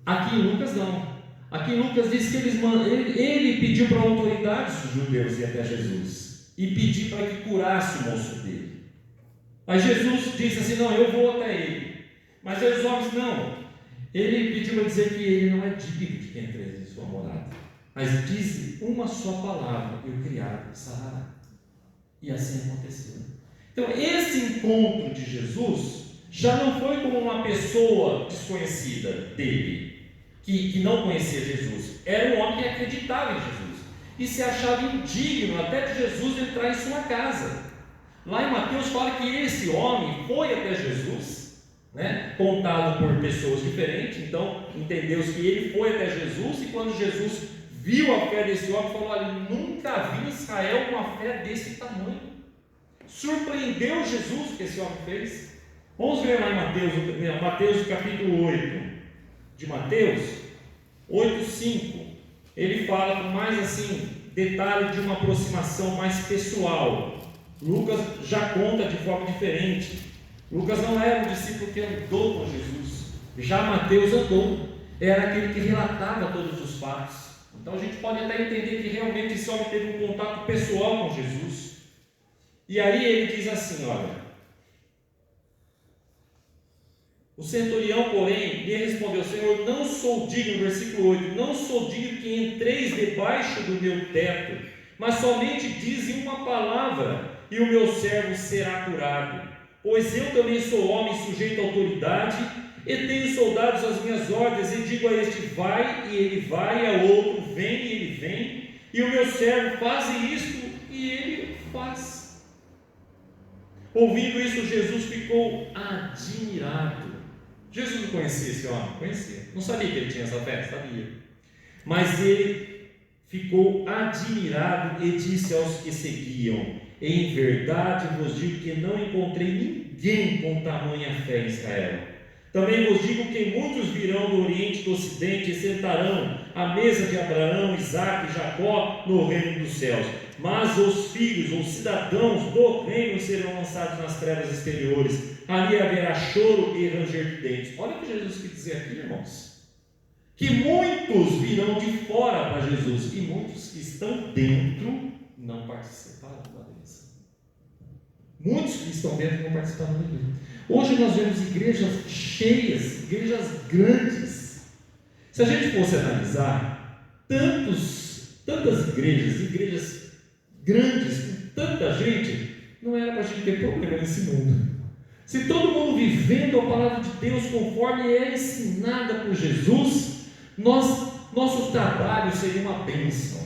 S4: Aqui em Lucas não. Aqui em Lucas diz que ele pediu para autoridades dos judeus ir até Jesus e pedir para que curasse o moço dele. Mas Jesus disse assim: não, eu vou até ele. Mas os homens não. Ele pediu para dizer que ele não é digno de que entre em sua morada. Mas diz uma só palavra, e o criado sarará. E assim aconteceu. Então, esse encontro de Jesus já não foi com uma pessoa desconhecida dele, que não conhecia Jesus. Era um homem que acreditava em Jesus e se achava indigno até de Jesus entrar em sua casa. Lá em Mateus fala que esse homem foi até Jesus, né, contado por pessoas diferentes. Então entendeu-se que ele foi até Jesus, e quando Jesus viu a fé desse homem, falou: olha, nunca vi em Israel uma fé desse tamanho. Surpreendeu Jesus o que esse homem fez. Vamos ver lá em Mateus capítulo 8 de Mateus 8:5. Ele fala com mais assim detalhe de uma aproximação mais pessoal. Lucas já conta de forma diferente. Lucas não era um discípulo que andou com Jesus, já Mateus andou, era aquele que relatava todos os fatos. Então a gente pode até entender que realmente esse homem teve um contato pessoal com Jesus. E aí ele diz assim, olha: o centurião, porém, lhe respondeu: Senhor, não sou digno, versículo 8, não sou digno que entreis debaixo do meu teto, mas somente dizem uma palavra, e o meu servo será curado. Pois eu também sou homem sujeito à autoridade, e tenho soldados às minhas ordens, e digo a este: vai, e ele vai, e ao outro: vem, e ele vem, e o meu servo faz isto, e ele faz. Ouvindo isso, Jesus ficou admirado. Jesus não conhecia esse homem? Conhecia. Não sabia que ele tinha essa fé? Sabia. Mas ele ficou admirado e disse aos que seguiam: em verdade vos digo que não encontrei ninguém com tamanha fé em Israel. Também vos digo que muitos virão do Oriente e do Ocidente e sentarão à mesa de Abraão, Isaque e Jacó no reino dos céus. Mas os filhos ou cidadãos do reino serão lançados nas trevas exteriores. Ali haverá choro e ranger de dentes. Olha o que Jesus quis dizer aqui, irmãos: que muitos virão de fora para Jesus, e muitos que estão dentro não participarão da bênção. Muitos que estão dentro não participarão da bênção. Hoje nós vemos igrejas cheias, igrejas grandes. Se a gente fosse analisar tantas igrejas grandes, com tanta gente, não era para a gente ter problema nesse mundo. Se todo mundo vivendo a palavra de Deus conforme é ensinada por Jesus, nosso trabalho seria uma bênção.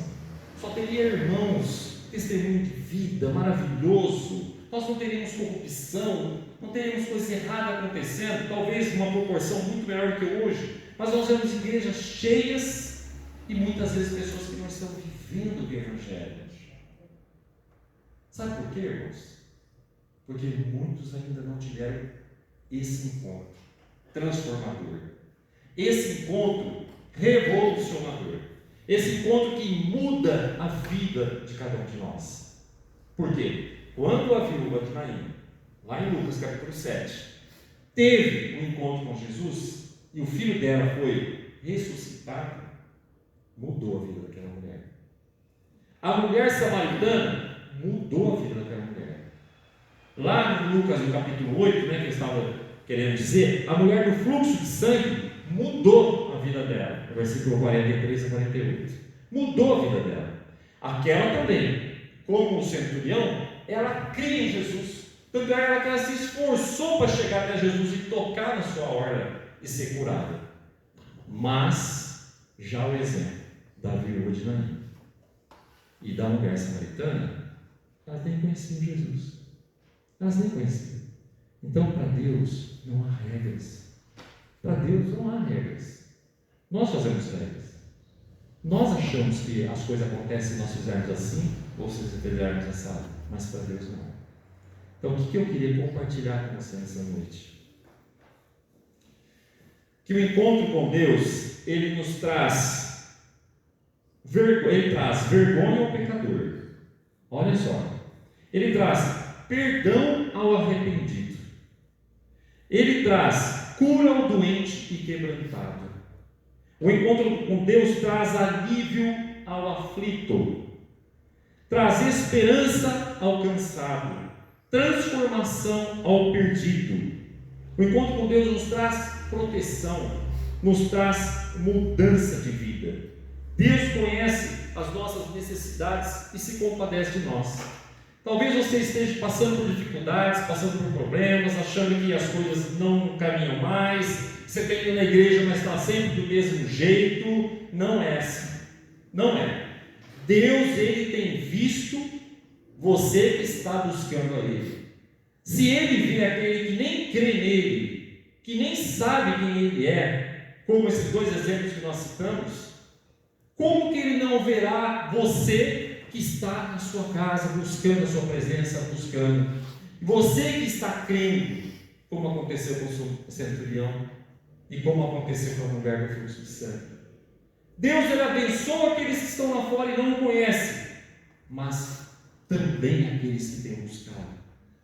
S4: Só teria irmãos, testemunho de vida maravilhoso. Nós não teríamos corrupção, não teríamos coisa errada acontecendo, talvez uma proporção muito menor do que hoje, mas nós vemos igrejas cheias e muitas vezes pessoas que não estão vivendo o Evangelho. Sabe por quê, irmãos? Porque muitos ainda não tiveram esse encontro transformador, esse encontro revolucionador, esse encontro que muda a vida de cada um de nós. Por quê? Quando a viúva de Naim, lá em Lucas capítulo 7, teve um encontro com Jesus e o filho dela foi ressuscitado, mudou a vida daquela mulher. A mulher samaritana mudou a vida daquela mulher. Lá em Lucas no capítulo 8, que eu estava querendo dizer, a mulher do fluxo de sangue mudou a vida dela, no versículo 43 a 48. Mudou a vida dela. Aquela também, como o centurião, ela cria em Jesus. Tanto é que ela se esforçou para chegar até Jesus e tocar na sua orla e ser curada. Mas Já o exemplo da viúva de Naim e da mulher samaritana, elas nem conheciam Jesus. Elas nem conheciam. Então, para Deus, não há regras. Para Deus, não há regras. Nós fazemos regras. Nós achamos que as coisas acontecem se nós fizermos assim, ou se fizermos assado, mas para Deus não. Então, o que eu queria compartilhar com você nessa noite? Que o encontro com Deus, ele nos traz vergonha ao pecador. Olha só. Ele traz perdão ao arrependido. Ele traz cura ao doente e quebrantado. O encontro com Deus traz alívio ao aflito. Traz esperança ao cansado. Transformação ao perdido. O encontro com Deus nos traz proteção, nos traz mudança de vida. Deus conhece as nossas necessidades e se compadece de nós. Talvez você esteja passando por dificuldades, passando por problemas, achando que as coisas não caminham mais, você tem ido na igreja, mas está sempre do mesmo jeito. Não é assim. Não é. Deus, Ele tem visto você que está buscando a Ele. Se Ele vê aquele que nem crê nele, que nem sabe quem Ele é, como esses dois exemplos que nós citamos, como que Ele não verá você que está na sua casa, buscando a sua presença, buscando? Você que está crendo, como aconteceu com o centurião e como aconteceu com a mulher do fluxo de sangue. Deus, Ele abençoa aqueles que estão lá fora e não o conhecem, mas também aqueles que têm buscado.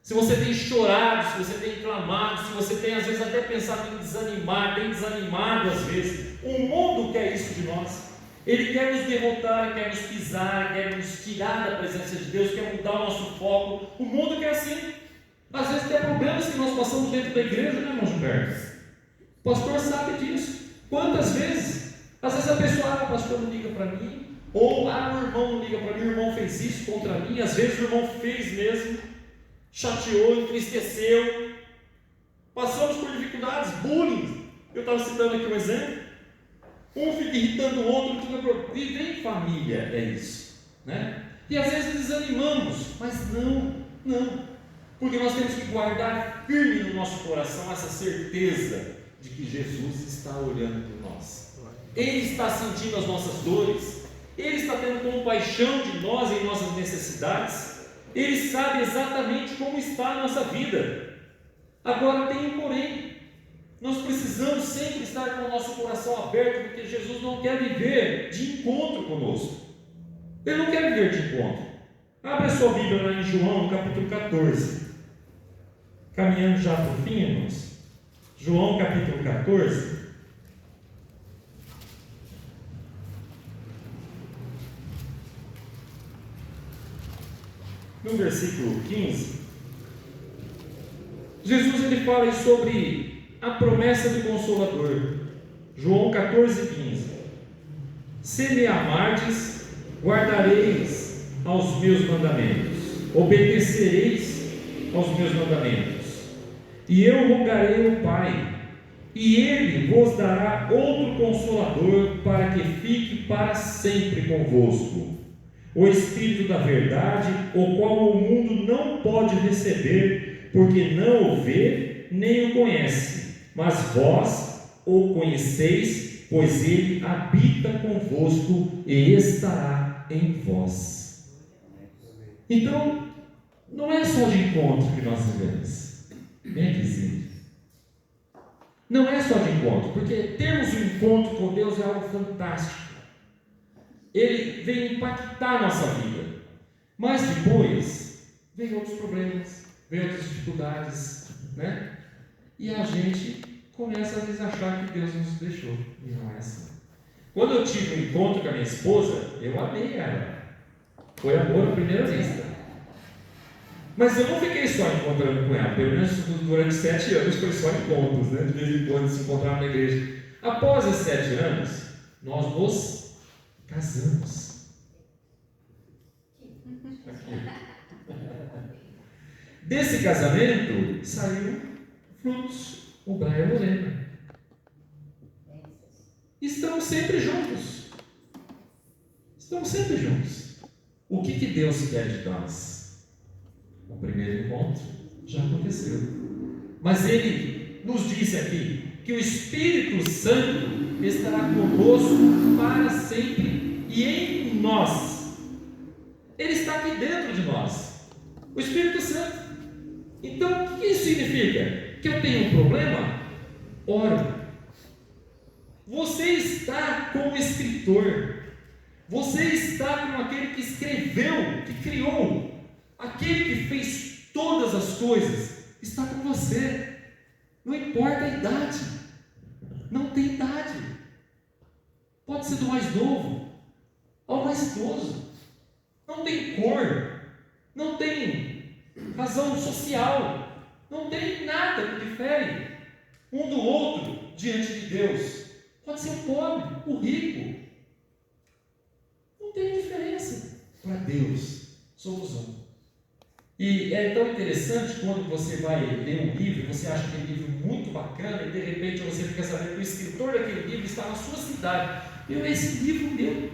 S4: Se você tem chorado, se você tem clamado, se você tem às vezes até pensado em desanimar, tem desanimado às vezes, o mundo quer isso de nós. Ele quer nos derrotar, quer nos pisar, quer nos tirar da presença de Deus, quer mudar o nosso foco. O mundo quer assim. Às vezes tem problemas que nós passamos dentro da igreja, né, irmão Gilberto? O pastor sabe disso. Quantas vezes? Às vezes a pessoa, o pastor não liga para mim, ou o irmão não liga para mim, o irmão fez isso contra mim, às vezes o irmão fez mesmo, chateou, entristeceu. Passamos por dificuldades, bullying. Eu estava citando aqui um exemplo. Um fica irritando o outro, viver em família é isso, né? E às vezes desanimamos, mas não, porque nós temos que guardar firme no nosso coração essa certeza de que Jesus está olhando por nós. Ele está sentindo as nossas dores, Ele está tendo compaixão de nós em nossas necessidades, Ele sabe exatamente como está a nossa vida. Agora tem um porém. Nós precisamos sempre estar com o nosso coração aberto, porque Jesus não quer viver de encontro conosco. Ele não quer viver de encontro. Abre a sua Bíblia lá em João, capítulo 14. Caminhando já para o fim, irmãos. João, capítulo 14. No versículo 15, Jesus ele fala sobre a promessa do Consolador. João 14:15. Se me amardes, guardareis aos meus mandamentos, obedecereis aos meus mandamentos, e eu rogarei ao Pai, e Ele vos dará outro Consolador, para que fique para sempre convosco, o Espírito da verdade, o qual o mundo não pode receber, porque não o vê, nem o conhece. Mas vós o conheceis, pois Ele habita convosco e estará em vós. Então, não é só de encontro que nós vivemos. Bem vizinho. Não é só de encontro, porque termos um encontro com Deus é algo fantástico. Ele vem impactar a nossa vida. Mas depois, vem outros problemas, vem outras dificuldades, né? E a gente começa às vezes a achar que Deus nos deixou. E não é assim. Quando eu tive um encontro com a minha esposa, eu amei ela. Foi amor à primeira vista. Mas eu não fiquei só encontrando com ela. Pelo menos durante 7 anos foi só encontros, né? De vez em quando se encontrava na igreja. Após esses 7 anos, nós nos casamos. Desse casamento saiu frutos. O Brian Lorena. Estamos sempre juntos. Estamos sempre juntos. O que Deus quer de nós? O primeiro encontro já aconteceu. Mas Ele nos disse aqui que o Espírito Santo estará conosco para sempre e em nós. Ele está aqui dentro de nós. O Espírito Santo. Então, o que isso significa? Que eu tenho um problema? Oro. Você está com o escritor. Você está com aquele que escreveu, que criou, aquele que fez todas as coisas, está com você. Não importa a idade, não tem idade. Pode ser do mais novo ao mais idoso. Não tem cor, não tem razão social, não tem nada que difere um do outro diante de Deus. Pode ser o pobre, o rico. Não tem diferença. Para Deus, somos um. E é tão interessante quando você vai ler um livro, você acha aquele livro muito bacana e de repente você fica sabendo que o escritor daquele livro está na sua cidade. Esse livro meu,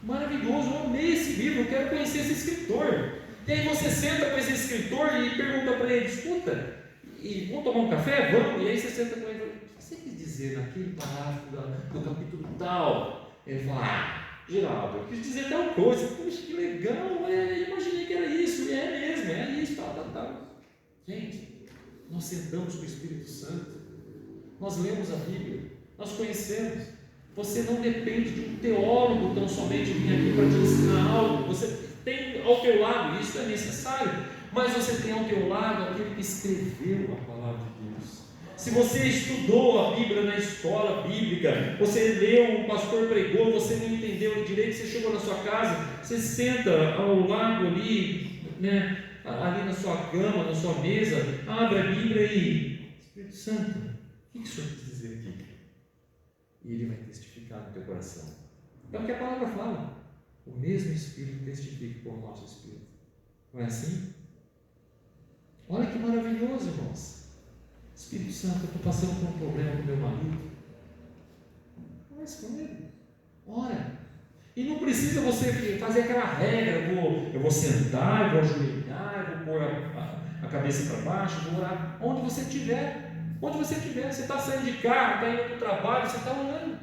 S4: maravilhoso, eu amei esse livro, eu quero conhecer esse escritor. E aí você senta com esse escritor e pergunta para ele, escuta, e vamos tomar um café? Vamos. E aí você senta com ele e fala, o que você quis dizer naquele parágrafo do capítulo tal? Ele fala, Geraldo, eu quis dizer tal coisa. Puxa, que legal, imaginei que era isso, é mesmo, é isso, tal. Gente, nós sentamos com o Espírito Santo, nós lemos a Bíblia, nós conhecemos. Você não depende de um teólogo tão somente vir aqui para te ensinar algo. Você tem ao teu lado, isso é necessário, mas você tem ao teu lado aquele que escreveu a palavra de Deus. Se você estudou a Bíblia na escola bíblica, você leu, um pastor pregou, você não entendeu direito, você chegou na sua casa, você senta ao lado ali, ali na sua cama, na sua mesa, abre a Bíblia e Espírito Santo, o que o Senhor quis dizer aqui? E Ele vai testificar no teu coração. É o que a palavra fala. O mesmo Espírito testifica com o nosso Espírito. Não é assim? Olha que maravilhoso, irmãos. Espírito Santo, eu estou passando por um problema com meu marido. Converse com ele. Ora. E não precisa você fazer aquela regra, eu vou sentar, eu vou ajoelhar, eu vou pôr a cabeça para baixo, vou orar. Onde você estiver. Onde você estiver. Você está saindo de carro, está indo para o trabalho, você está orando.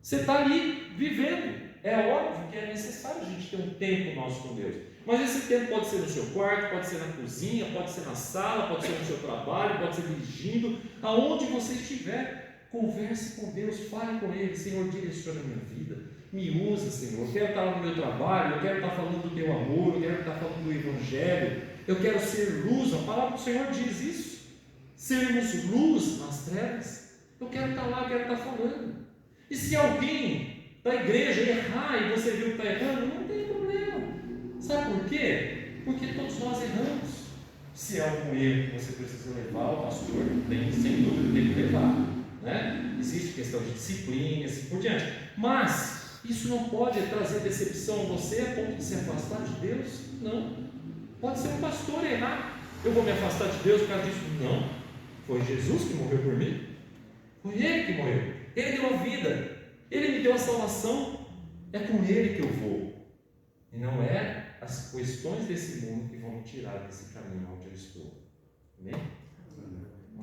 S4: Você está ali vivendo. É óbvio que é necessário a gente ter um tempo nosso com Deus. Mas esse tempo pode ser no seu quarto, pode ser na cozinha, pode ser na sala, pode ser no seu trabalho, pode ser dirigindo, aonde você estiver, converse com Deus, fale com Ele, Senhor, direciona a minha vida, me usa, Senhor, eu quero estar no meu trabalho, eu quero estar falando do teu amor, eu quero estar falando do Evangelho, eu quero ser luz, a palavra do Senhor diz isso, sermos luz nas trevas, eu quero estar lá, eu quero estar falando. E se alguém da igreja errar e você viu que está errando, não tem problema. Sabe por quê? Porque todos nós erramos. Se é algum erro que você precisa levar, o pastor tem, sem dúvida, tem que levar. Né? Existe questão de disciplina e assim por diante. Mas isso não pode trazer decepção a você a ponto de se afastar de Deus? Não. Pode ser um pastor errar. Eu vou me afastar de Deus por causa disso? Não. Foi Jesus que morreu por mim. Foi Ele que morreu. Ele deu a vida. Ele me deu a salvação. É com Ele que eu vou. E não é as questões desse mundo que vão me tirar desse caminho onde eu estou. Amém?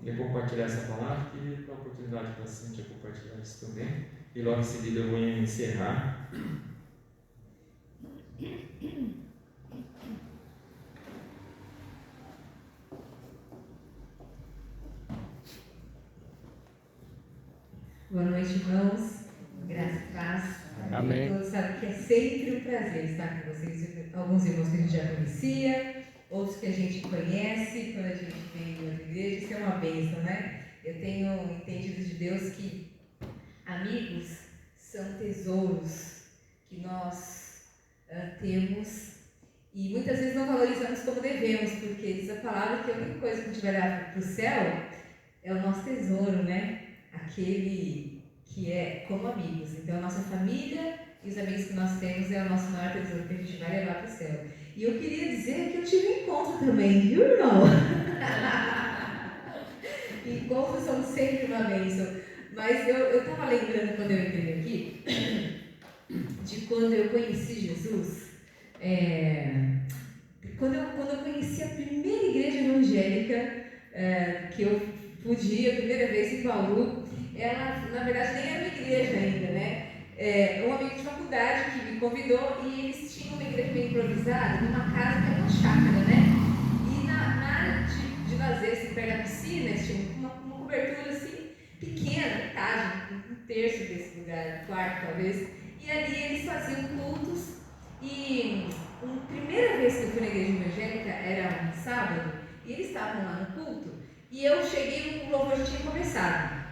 S4: Quer compartilhar essa palavra? Queria dar a oportunidade para a Cíntia compartilhar isso também. E logo em seguida eu vou encerrar.
S3: Boa noite, irmãos. Graça e paz.
S5: Amém.
S3: Todos sabem que é sempre um prazer estar com vocês. Alguns irmãos que a gente já conhecia, outros que a gente conhece quando a gente vem na igreja. Isso é uma bênção, né? Eu tenho entendido de Deus que amigos são tesouros que nós temos e muitas vezes não valorizamos como devemos, porque diz a palavra que a única coisa que a gente vai dar para o céu é o nosso tesouro, né? Aquele que é como amigos. Então a nossa família e os amigos que nós temos é o nosso maior tesouro que a gente vai levar para o céu. E eu queria dizer que eu tive um encontro também, viu, irmão? Encontros são sempre uma bênção. Mas eu estava lembrando quando eu entrei aqui, de quando eu conheci Jesus, quando eu conheci a primeira igreja evangélica que eu pude ir, a primeira vez em Bauru, ela na verdade nem era uma igreja ainda, né? Um amigo de faculdade que me convidou e eles tinham uma igreja meio improvisada numa casa que era uma chácara, né? E na área de lazer, assim, perto da piscina, eles tinham uma cobertura assim, pequena, metade, um terço desse lugar, um quarto talvez. E ali eles faziam cultos e a primeira vez que eu fui na igreja evangélica era um sábado e eles estavam lá no culto e eu cheguei e o louvor já tinha começado.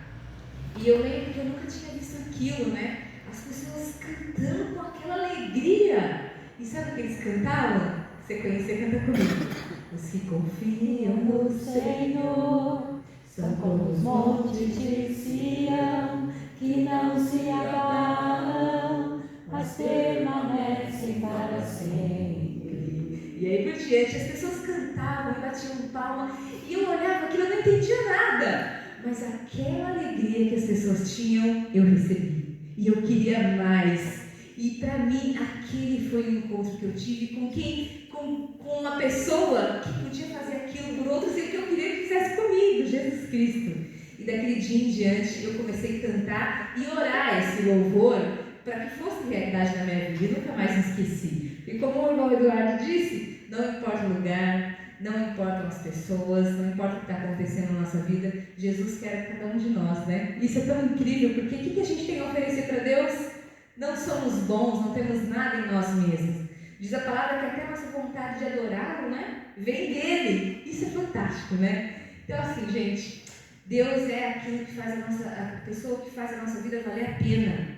S3: E eu lembro que eu nunca tinha visto aquilo, né? As pessoas cantando com aquela alegria. E sabe o que eles cantavam? Você conhecer, canta comigo. Os que confiam no Senhor são como os montes de Sião, que não se abalam, mas permanecem para sempre. E aí por diante, as pessoas cantavam e batiam palma, e eu olhava aquilo, eu não entendia nada, mas aquela alegria que as pessoas tinham, eu recebi, e eu queria mais. E para mim, aquele foi o encontro que eu tive com uma pessoa que podia fazer aquilo por outros e que eu queria que fizesse comigo, Jesus Cristo. E daquele dia em diante, eu comecei a cantar e orar esse louvor para que fosse realidade na minha vida. Eu nunca mais me esqueci. E como o irmão Eduardo disse, não importa o lugar, não importam as pessoas, não importa o que está acontecendo na nossa vida, Jesus quer cada um de nós, né? Isso é tão incrível, porque o que a gente tem a oferecer para Deus? Não somos bons, não temos nada em nós mesmos. Diz a palavra que até a nossa vontade de adorá-lo, né, vem dele. Isso é fantástico, né? Então assim, gente, Deus é aquilo que faz a pessoa que faz a nossa vida valer a pena.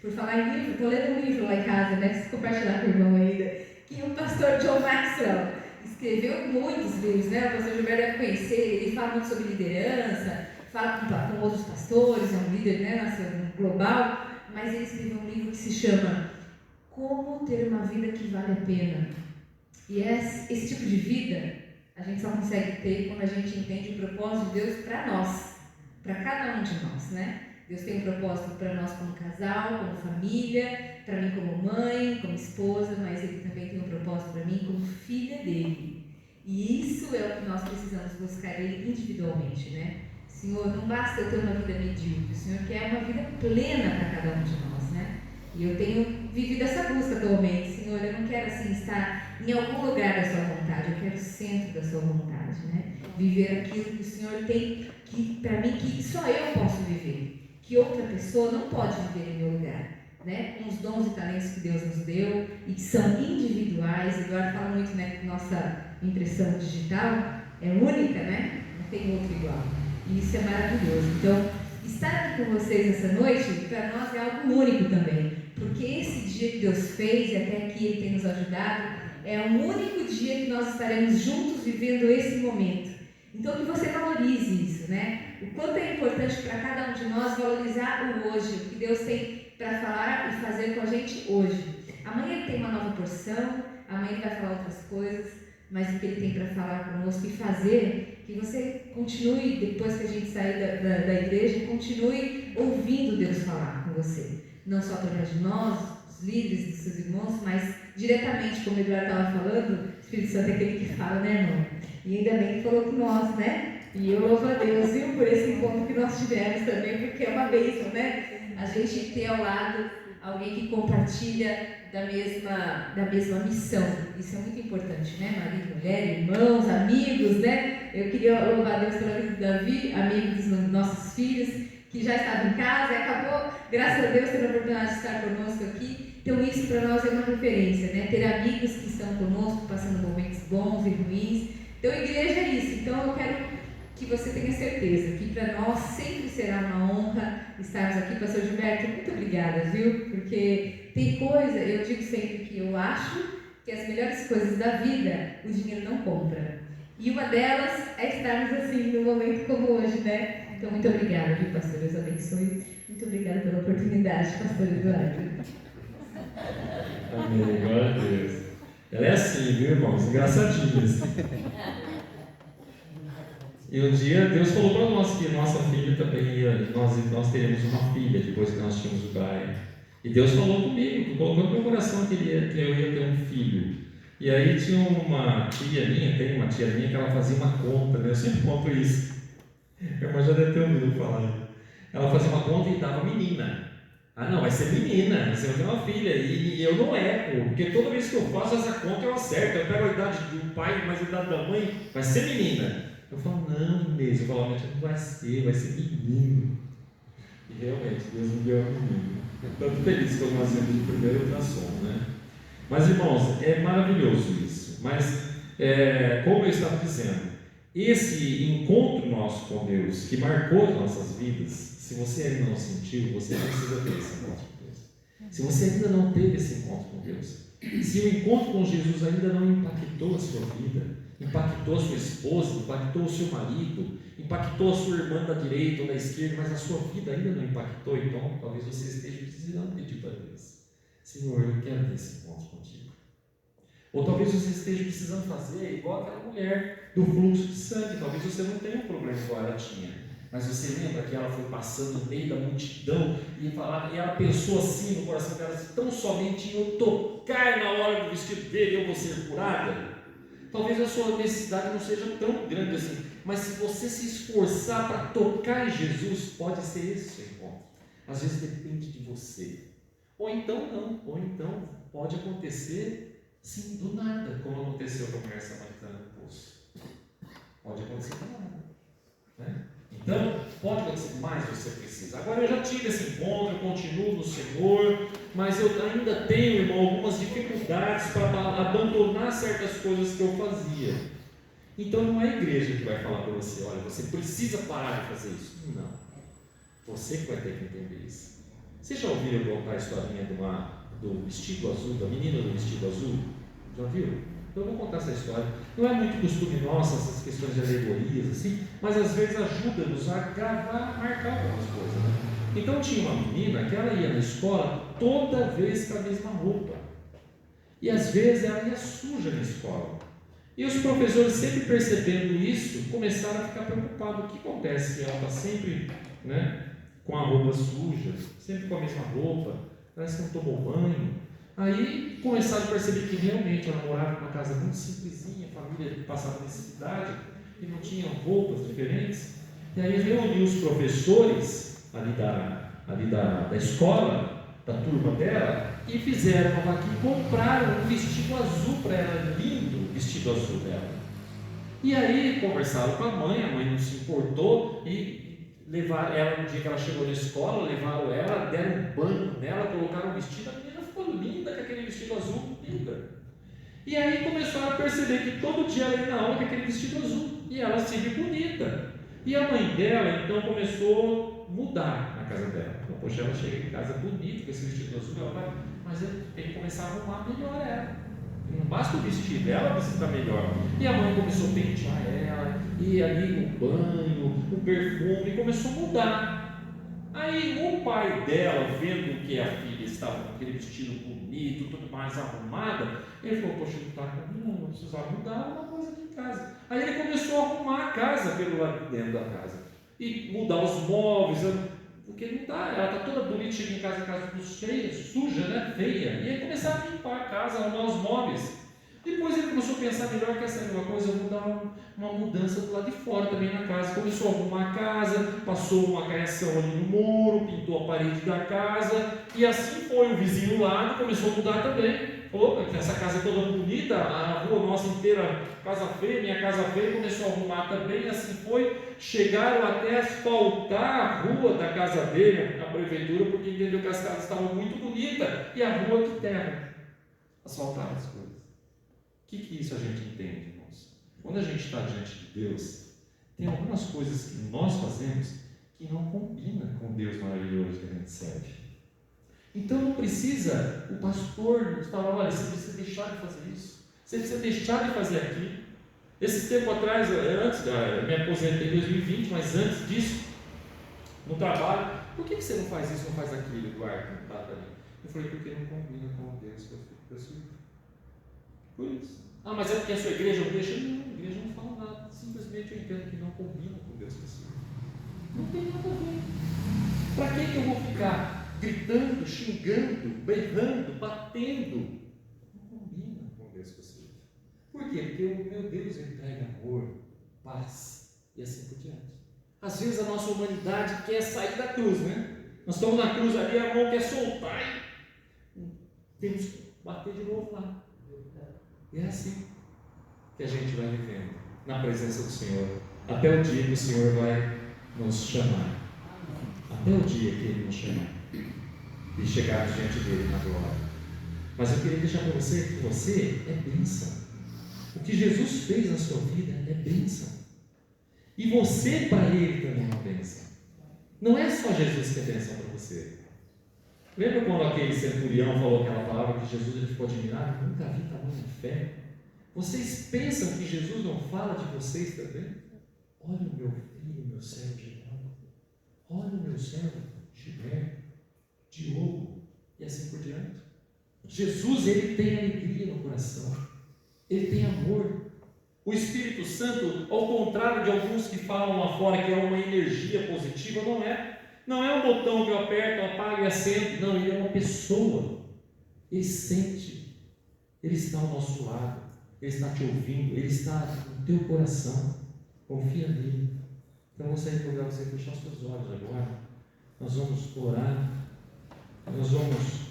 S3: Por falar em livro, estou lendo um livro lá em casa, né? Preciso compartilhar com o irmão ainda, que o pastor John Maxwell escreveu muitos livros, né? O pastor Gilberto deve conhecer, ele fala muito sobre liderança, fala com outros pastores, é um líder, né, global. Mas ele escreveu um livro que se chama Como Ter uma Vida que Vale a Pena. E esse tipo de vida a gente só consegue ter quando a gente entende o propósito de Deus para nós, para cada um de nós, né? Deus tem um propósito para nós como casal, como família, para mim como mãe, como esposa, mas Ele também tem um propósito para mim como filha dele. E isso é o que nós precisamos buscar Ele individualmente, né? Senhor, não basta eu ter uma vida medíocre, o Senhor quer uma vida plena para cada um de nós, né? E eu tenho vivido essa busca atualmente. Senhor, eu não quero assim estar em algum lugar da sua vontade, eu quero o centro da sua vontade, né? Viver aquilo que o Senhor tem para mim, que só eu posso viver, que outra pessoa não pode viver em meu lugar, né? Com os dons e talentos que Deus nos deu e que são individuais. Eduardo fala muito, né, que nossa impressão digital é única, né? Não tem outro igual. E isso é maravilhoso. Então, estar aqui com vocês essa noite, para nós é algo único também. Porque esse dia que Deus fez, e até aqui Ele tem nos ajudado, é o único dia que nós estaremos juntos vivendo esse momento. Então, que você valorize isso, né? O quanto é importante para cada um de nós valorizar o hoje, o que Deus tem para falar e fazer com a gente hoje. Amanhã Ele tem uma nova porção, amanhã Ele vai falar outras coisas, mas o que Ele tem para falar conosco e fazer, que você continue, depois que a gente sair da igreja, continue ouvindo Deus falar com você. Não só através de nós, os líderes, dos seus irmãos, mas diretamente, como o Eduardo estava falando, o Espírito Santo é aquele que fala, né, irmão? E ainda bem que falou com nós, né? E eu louvo a Deus, viu, por esse encontro que nós tivemos também, porque é uma bênção, né? A gente ter ao lado alguém que compartilha da mesma missão. Isso é muito importante, né? Marido, mulher, irmãos, amigos, né? Eu queria louvar a Deus pela vida do Davi, amigo dos nossos filhos, que já estava em casa e acabou, graças a Deus, tendo a oportunidade de estar conosco aqui. Então isso para nós é uma referência, né? Ter amigos que estão conosco, passando momentos bons e ruins. Então a igreja é isso. Então eu quero que você tenha certeza que para nós sempre será uma honra estarmos aqui. Pastor Gilberto, muito obrigada, viu? Porque tem coisa, eu digo sempre que eu acho que as melhores coisas da vida o dinheiro não compra. E uma delas é estarmos assim num momento como hoje, né? Então muito obrigada, viu, pastor? Deus abençoe. Muito obrigada pela oportunidade, pastor Eduardo.
S4: Amém, glória a Deus. Ela é assim, viu, irmãos? Engraçadinha assim. E um dia Deus falou para nós que nossa filha também ia, nós teríamos uma filha depois que nós tínhamos o Brian. E Deus falou comigo, que colocou no meu coração que eu ia ter um filho. E aí tinha uma tia minha, tem uma tia minha que ela fazia uma conta, né? Eu sempre conto isso. Minha irmã já deve ter ouvido falar. Ela fazia uma conta e dava menina. Ah não, vai ser menina, você vai ter uma filha. E eu não erro, porque toda vez que eu faço essa conta eu acerto. Eu pego a idade do pai, mais a idade da mãe, vai ser menina. Eu falo, não, Inês, eu falo, não vai ser menino. E realmente, Deus me deu um menino. Tanto feliz que eu nasci de primeiro ultrassom, né? Mas irmãos, é maravilhoso isso. Mas, como eu estava dizendo, esse encontro nosso com Deus, que marcou as nossas vidas, se você ainda não sentiu, você precisa ter esse encontro com Deus. Se você ainda não teve esse encontro com Deus, se o encontro com Jesus ainda não impactou a sua vida, impactou a sua esposa, impactou o seu marido, impactou a sua irmã da direita ou da esquerda, mas a sua vida ainda não impactou, então talvez você esteja precisando pedir para Deus: Senhor, eu quero ter esse encontro contigo. Ou talvez você esteja precisando fazer igual aquela mulher do fluxo de sangue. Talvez você não tenha um problema igual ela tinha, mas você lembra que ela foi passando no meio da multidão e ela pensou assim no coração dela: tão somente eu tocar na hora do vestido dele eu vou ser curada. Talvez a sua necessidade não seja tão grande assim, mas se você se esforçar para tocar em Jesus, pode ser esse o seu encontro. Às vezes depende de você. Ou então não, ou então pode acontecer sim do nada, como aconteceu com a mulher samaritana no poço. Pode acontecer do nada, né? Então, pode acontecer mais do que você precisa. Agora, eu já tive esse encontro, eu continuo no Senhor, mas eu ainda tenho, irmão, algumas dificuldades para abandonar certas coisas que eu fazia. Então, não é a igreja que vai falar para você: olha, você precisa parar de fazer isso. Não. Você que vai ter que entender isso. Vocês já ouviram contar a historinha do vestido azul, da menina do vestido azul? Já viu? Então eu vou contar essa história. Não é muito costume nosso essas questões de alegorias assim, mas às vezes ajuda-nos a gravar, marcar algumas coisas, né? Então tinha uma menina que ela ia na escola toda vez com a mesma roupa. E às vezes ela ia suja na escola. E os professores, sempre percebendo isso, começaram a ficar preocupados. O que acontece? Ela está sempre, né, com a roupa suja, sempre com a mesma roupa, parece que não tomou banho. Aí começaram a perceber que realmente ela morava numa casa muito simplesinha, a família passava necessidade e não tinha roupas diferentes. E aí reuniu os professores ali da escola, da turma dela, e fizeram uma vaquinha, compraram um vestido azul para ela, lindo o vestido azul dela. E aí conversaram com a mãe não se importou e levaram ela, no dia que ela chegou na escola, levaram ela, deram um banho nela, colocaram um vestido, a menina ficou linda com aquele vestido azul, linda. E aí começaram a perceber que todo dia ela ia na aula com aquele vestido azul, e ela se viu bonita. E a mãe dela então começou a mudar na casa dela. Então, poxa, ela chega em casa bonita com esse vestido azul, ela vai, mas tem que começar a arrumar melhor ela. Não basta o vestido, ela precisa estar melhor. E a mãe começou a pentear ela, e ali o banho, o perfume, começou a mudar. Aí o pai dela, vendo que a filha estava com aquele vestido bonito, tudo mais arrumada, ele falou: poxa, não está combinando, não precisava mudar alguma coisa aqui em casa. Aí ele começou a arrumar a casa pelo lado de dentro da casa, e mudar os móveis, porque não está, ela está toda bonita, chega em casa, a casa cheia, suja, né, feia. E aí começaram a limpar a casa, arrumar os móveis. Depois ele começou a pensar melhor, que essa uma coisa, eu vou dar uma mudança do lado de fora também na casa. Começou a arrumar a casa, passou uma caiação ali no muro, pintou a parede da casa, e assim foi. O vizinho lá começou a mudar também. Falou: essa casa toda bonita, a rua nossa inteira, casa feia, minha casa feia, começou a arrumar também, e assim foi. Chegaram até a asfaltar a rua da casa dele, a prefeitura, porque entendeu que as casas estavam muito bonitas, e a rua de terra, asfaltaram as coisas. O que isso a gente entende, irmãos? Quando a gente está diante de Deus, tem algumas coisas que nós fazemos que não combinam com o Deus maravilhoso que a gente serve. Então não precisa o pastor nos falar: olha, você precisa deixar de fazer isso, você precisa deixar de fazer aquilo. Esse tempo atrás, eu me aposentei em 2020, mas antes disso, no trabalho, por que você não faz isso, não faz aquilo, Eduardo? Eu falei: porque não combina com o Deus que eu fico. Por isso. Ah, mas é porque a sua igreja não deixa? Não, a igreja não fala nada. Simplesmente eu entendo que não combina com Deus que assim. Não tem nada a ver. Para que eu vou ficar gritando, xingando, berrando, batendo? Não combina com Deus que assim. Por quê? Porque o meu Deus entrega amor, paz e assim por diante. Às vezes a nossa humanidade quer sair da cruz, né? Nós estamos na cruz ali, a mão quer soltar e temos que bater de novo lá. E é assim que a gente vai vivendo na presença do Senhor, até o dia que o Senhor vai nos chamar, até o dia que Ele nos chamar e chegar diante dele na glória. Mas eu queria deixar para você que você é bênção. O que Jesus fez na sua vida é bênção, e você para Ele também é uma bênção. Não é só Jesus que é bênção para você. Lembra quando aquele centurião falou aquela palavra que Jesus ele ficou admirado? Nunca vi tamanha fé. Vocês pensam que Jesus não fala de vocês também? Olha o meu filho, meu servo Geraldo. Olha o meu servo Gilberto, Diogo, e assim por diante. Jesus, ele tem alegria no coração. Ele tem amor. O Espírito Santo, ao contrário de alguns que falam lá fora que é uma energia positiva, não é. Não é um botão que eu aperto, apago e acendo. Não, ele é uma pessoa. Ele sente. Ele está ao nosso lado. Ele está te ouvindo. Ele está no teu coração. Confia nele. Então eu gostaria de convidar você a fechar os seus olhos agora. Nós vamos orar. Nós vamos.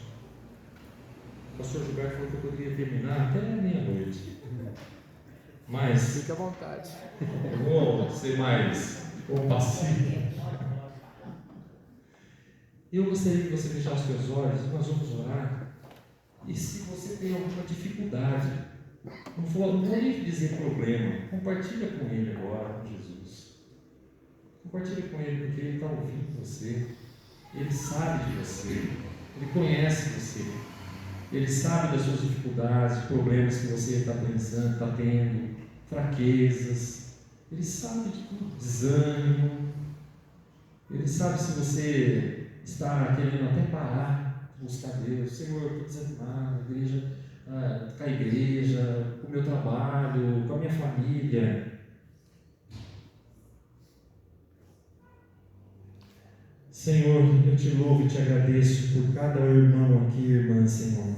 S4: O pastor Gilberto falou que eu poderia terminar até meia-noite. Mas
S1: Fique à vontade.
S4: eu vou ser mais compassivo. Eu gostaria que você fechasse os seus olhos, nós vamos orar. E se você tem alguma dificuldade, não vou nem dizer problema, compartilha com Ele agora, com Jesus. Compartilha com Ele, porque Ele está ouvindo você. Ele sabe de você. Ele conhece você. Ele sabe das suas dificuldades, problemas que você está pensando, está tendo, fraquezas. Ele sabe de tudo, desânimo. Ele sabe se você está querendo até parar de buscar Deus. Senhor, eu estou desanimado, com a igreja, com o meu trabalho, com a minha família. Senhor, eu te louvo e te agradeço por cada irmão aqui, irmã, Senhor.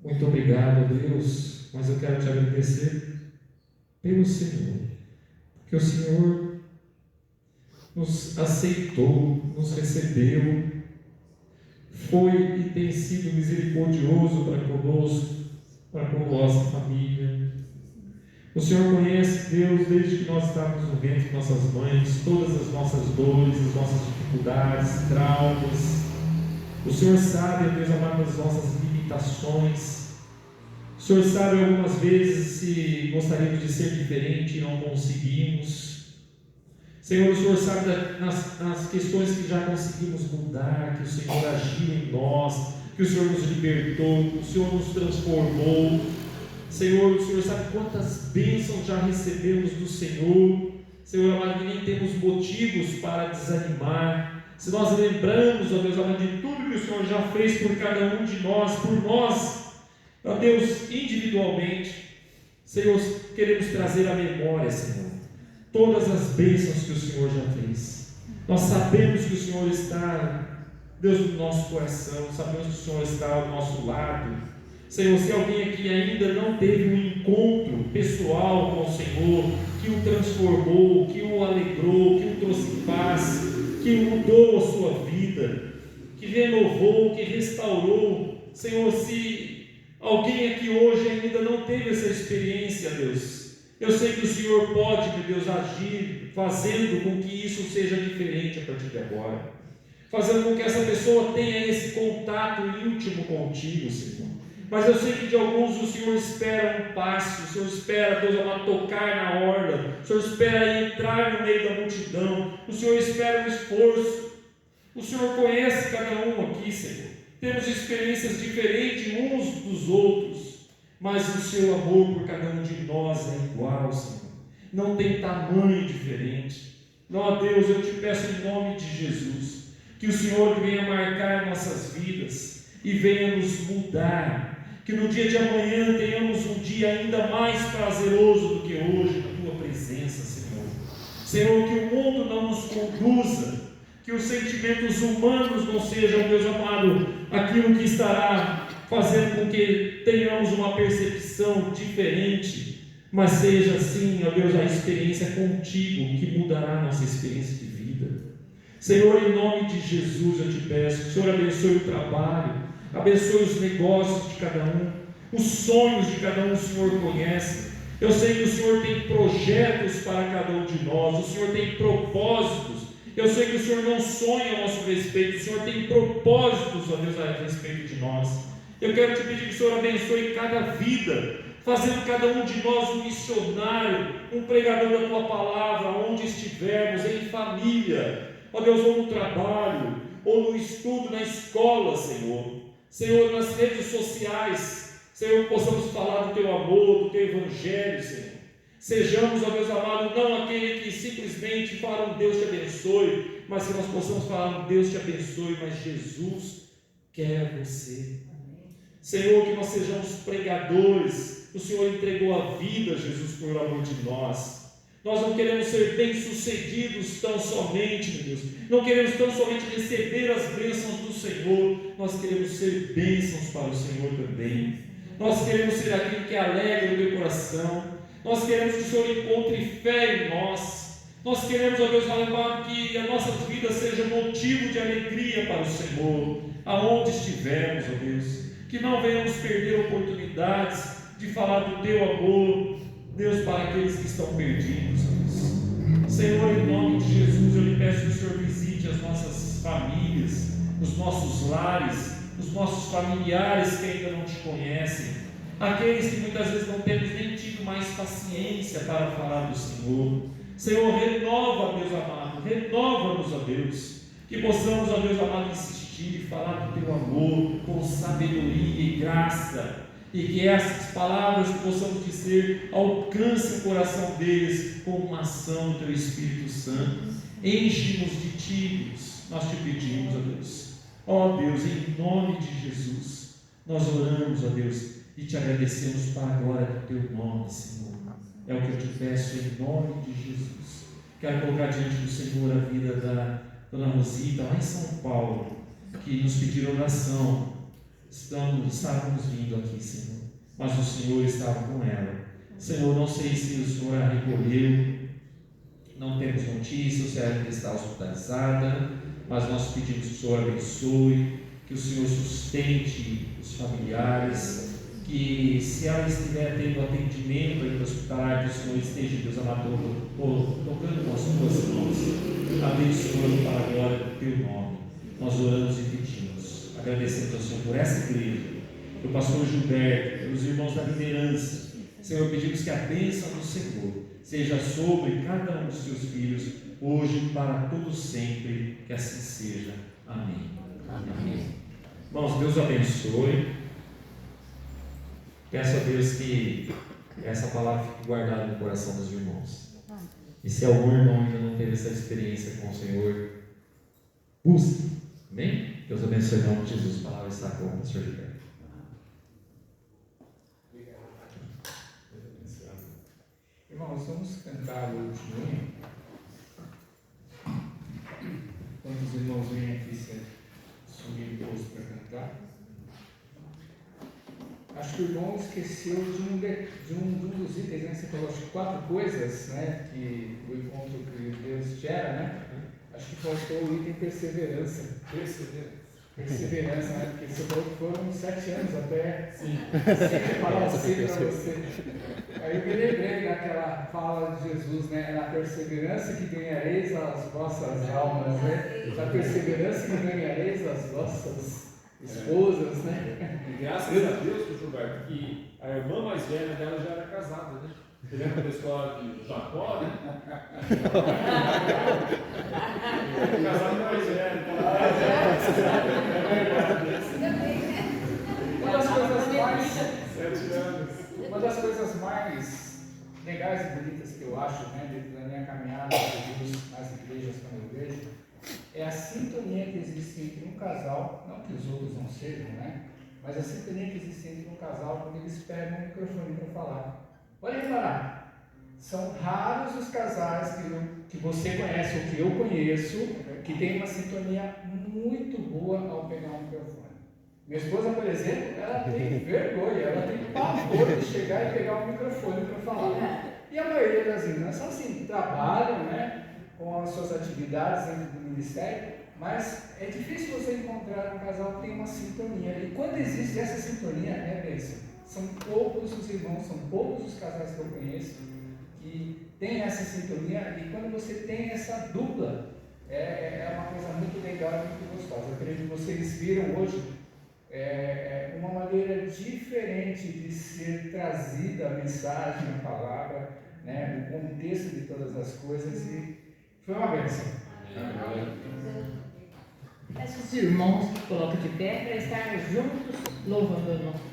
S4: Muito obrigado, Deus, mas eu quero te agradecer pelo Senhor, porque o Senhor nos aceitou, nos recebeu, foi e tem sido misericordioso para conosco, para com a nossa família. O Senhor conhece, Deus, desde que nós estávamos no ventre de nossas mães, todas as nossas dores, as nossas dificuldades, traumas. O Senhor sabe, Deus amado, das nossas limitações. O Senhor sabe algumas vezes se gostaríamos de ser diferente e não conseguimos. Senhor, o Senhor sabe nas questões que já conseguimos mudar, que o Senhor agiu em nós, que o Senhor nos libertou, que o Senhor nos transformou. Senhor, o Senhor sabe quantas bênçãos já recebemos do Senhor. Senhor amado, que nem temos motivos para desanimar. Se nós lembramos, ó Deus amado, de tudo que o Senhor já fez por cada um de nós, por nós, ó Deus, individualmente, Senhor, queremos trazer à memória, Senhor, todas as bênçãos que o Senhor já fez. Nós sabemos que o Senhor está, Deus, no nosso coração, sabemos que o Senhor está ao nosso lado. Senhor, se alguém aqui ainda não teve um encontro pessoal com o Senhor, que o transformou, que o alegrou, que o trouxe paz, que mudou a sua vida, que renovou, que restaurou, Senhor, se alguém aqui hoje ainda não teve essa experiência, Deus, eu sei que o Senhor pode, meu Deus, agir, fazendo com que isso seja diferente a partir de agora, fazendo com que essa pessoa tenha esse contato íntimo contigo, Senhor. Mas eu sei que de alguns o Senhor espera um passo, o Senhor espera, Deus amado, tocar na orla, o Senhor espera entrar no meio da multidão, o Senhor espera um esforço. O Senhor conhece cada um aqui, Senhor. Temos experiências diferentes uns dos outros, mas o seu amor por cada um de nós é igual, Senhor. Não tem tamanho diferente. Ó Deus, eu te peço em nome de Jesus, que o Senhor venha marcar nossas vidas e venha nos mudar, Que no dia de amanhã tenhamos um dia ainda mais prazeroso do que hoje na Tua presença, Senhor. Senhor, que o mundo não nos conduza, que os sentimentos humanos não sejam, Deus amado, aquilo que estará fazendo com que tenhamos uma percepção diferente, mas seja sim, ó Deus, a experiência contigo que mudará a nossa experiência de vida. Senhor, em nome de Jesus eu te peço que o Senhor abençoe o trabalho, abençoe os negócios de cada um, os sonhos de cada um o Senhor conhece. Eu sei que o Senhor tem projetos para cada um de nós, o Senhor tem propósitos. Eu sei que o Senhor não sonha a nosso respeito, o Senhor tem propósitos, ó Deus, a respeito de nós. Eu quero te pedir que o Senhor abençoe cada vida, fazendo cada um de nós um missionário, um pregador da Tua palavra, onde estivermos, em família, ó Deus, ou no trabalho, ou no estudo, na escola, Senhor. Senhor, nas redes sociais, Senhor, possamos falar do Teu amor, do Teu Evangelho, Senhor. Sejamos, ó Deus amado, não aquele que simplesmente fala um Deus te abençoe, mas que nós possamos falar um Deus te abençoe, mas Jesus quer você. Senhor, que nós sejamos pregadores. O Senhor entregou a vida, Jesus, por amor de nós. Nós não queremos ser bem-sucedidos tão somente, meu Deus. Não queremos tão somente receber as bênçãos do Senhor. Nós queremos ser bênçãos para o Senhor também. Nós queremos ser aquilo que alegra o teu coração. Nós queremos que o Senhor encontre fé em nós. Nós queremos, ó Deus, amado, que as nossas vidas sejam motivo de alegria para o Senhor, aonde estivermos, ó Deus. Que não venhamos perder oportunidades de falar do Teu amor, Deus, para aqueles que estão perdidos, ó Deus. Senhor, em nome de Jesus, eu lhe peço que o Senhor visite as nossas famílias, os nossos lares, os nossos familiares que ainda não te conhecem, aqueles que muitas vezes não temos nem tido mais paciência para falar do Senhor. Senhor, renova, Deus amado, renova-nos, ó Deus, que possamos, ó Deus amado, insistir e falar do Teu amor com sabedoria e graça, e que essas palavras que possamos dizer alcancem o coração deles com uma ação do Teu Espírito Santo. Enche-nos de Ti, nós te pedimos, ó Deus. Ó Deus, em nome de Jesus, nós oramos, ó Deus, e te agradecemos para a glória do Teu nome, Senhor. É o que eu te peço em nome de Jesus. Quero colocar diante do Senhor a vida da Dona Rosita, lá em São Paulo, que nos pediram oração. Estávamos vindo aqui, Senhor, mas o Senhor estava com ela. Senhor, não sei se o Senhor a recolheu, não temos notícias se ela ainda está hospitalizada, mas nós pedimos que o Senhor abençoe, que o Senhor sustente os familiares, que se ela estiver tendo atendimento ainda hospitalar, que o Senhor esteja, Deus amado, tocando com as Tuas mãos, abençoando para a glória do Teu nome. Nós oramos e pedimos, agradecemos ao Senhor por essa igreja, pelo pastor Gilberto, pelos irmãos da liderança. Senhor, pedimos que a bênção do Senhor seja sobre cada um dos Teus filhos, hoje e para todos sempre, que assim seja. Amém. Amém. Irmãos, Deus abençoe. Peço a Deus que essa palavra fique guardada no coração dos irmãos. E se algum irmão ainda não teve essa experiência com o Senhor, busque. Amém? Deus abençoe em nome de Jesus. A palavra está com o pastor Gilberto.
S1: Irmãos, vamos cantar o último hino. Quando os irmãos vêm aqui se subir o posto para cantar. Acho que o irmão esqueceu de um dos itens, né? Você falou, acho que 4 coisas, né? Que o encontro que Deus gera, né? Acho que faltou o item perseverança. Perseverança, né? Porque você falou que foram 7 anos até falar assim para você. Aí eu me lembrei daquela fala de Jesus, né? Na perseverança que ganhareis as vossas almas, né? Na perseverança que ganhareis as vossas esposas, né?
S5: E graças a Deus, Gilberto, que a irmã mais velha dela já era casada, né? Você lembra da história de Jacó, né? Casado mais velho.
S1: Uma das coisas mais legais e bonitas que eu acho, né, dentro da minha caminhada com Jesus nas igrejas, quando eu vejo, é a sintonia que existe entre um casal, não que os outros não sejam, né? mas a sintonia que existe entre um casal quando eles pegam o microfone para falar. Pode reparar, são raros os casais que você conhece ou que eu conheço que tem uma sintonia muito boa ao pegar um microfone. Minha esposa, por exemplo, ela tem vergonha, ela tem pavor de chegar e pegar o microfone para falar. E a maioria das irmãs são assim, trabalham, né, com as suas atividades dentro do ministério, mas é difícil você encontrar um casal que tem uma sintonia. E quando existe essa sintonia, é bênção. São poucos os irmãos, são poucos os casais que eu conheço que têm essa sintonia. E quando você tem essa dupla, é uma coisa muito legal e muito gostosa. Eu acredito que vocês viram hoje uma maneira diferente de ser trazida a mensagem, a palavra, né, o contexto de todas as coisas, e foi uma bênção.
S2: Peço os irmãos que colocam de pé para estar juntos louvando o nosso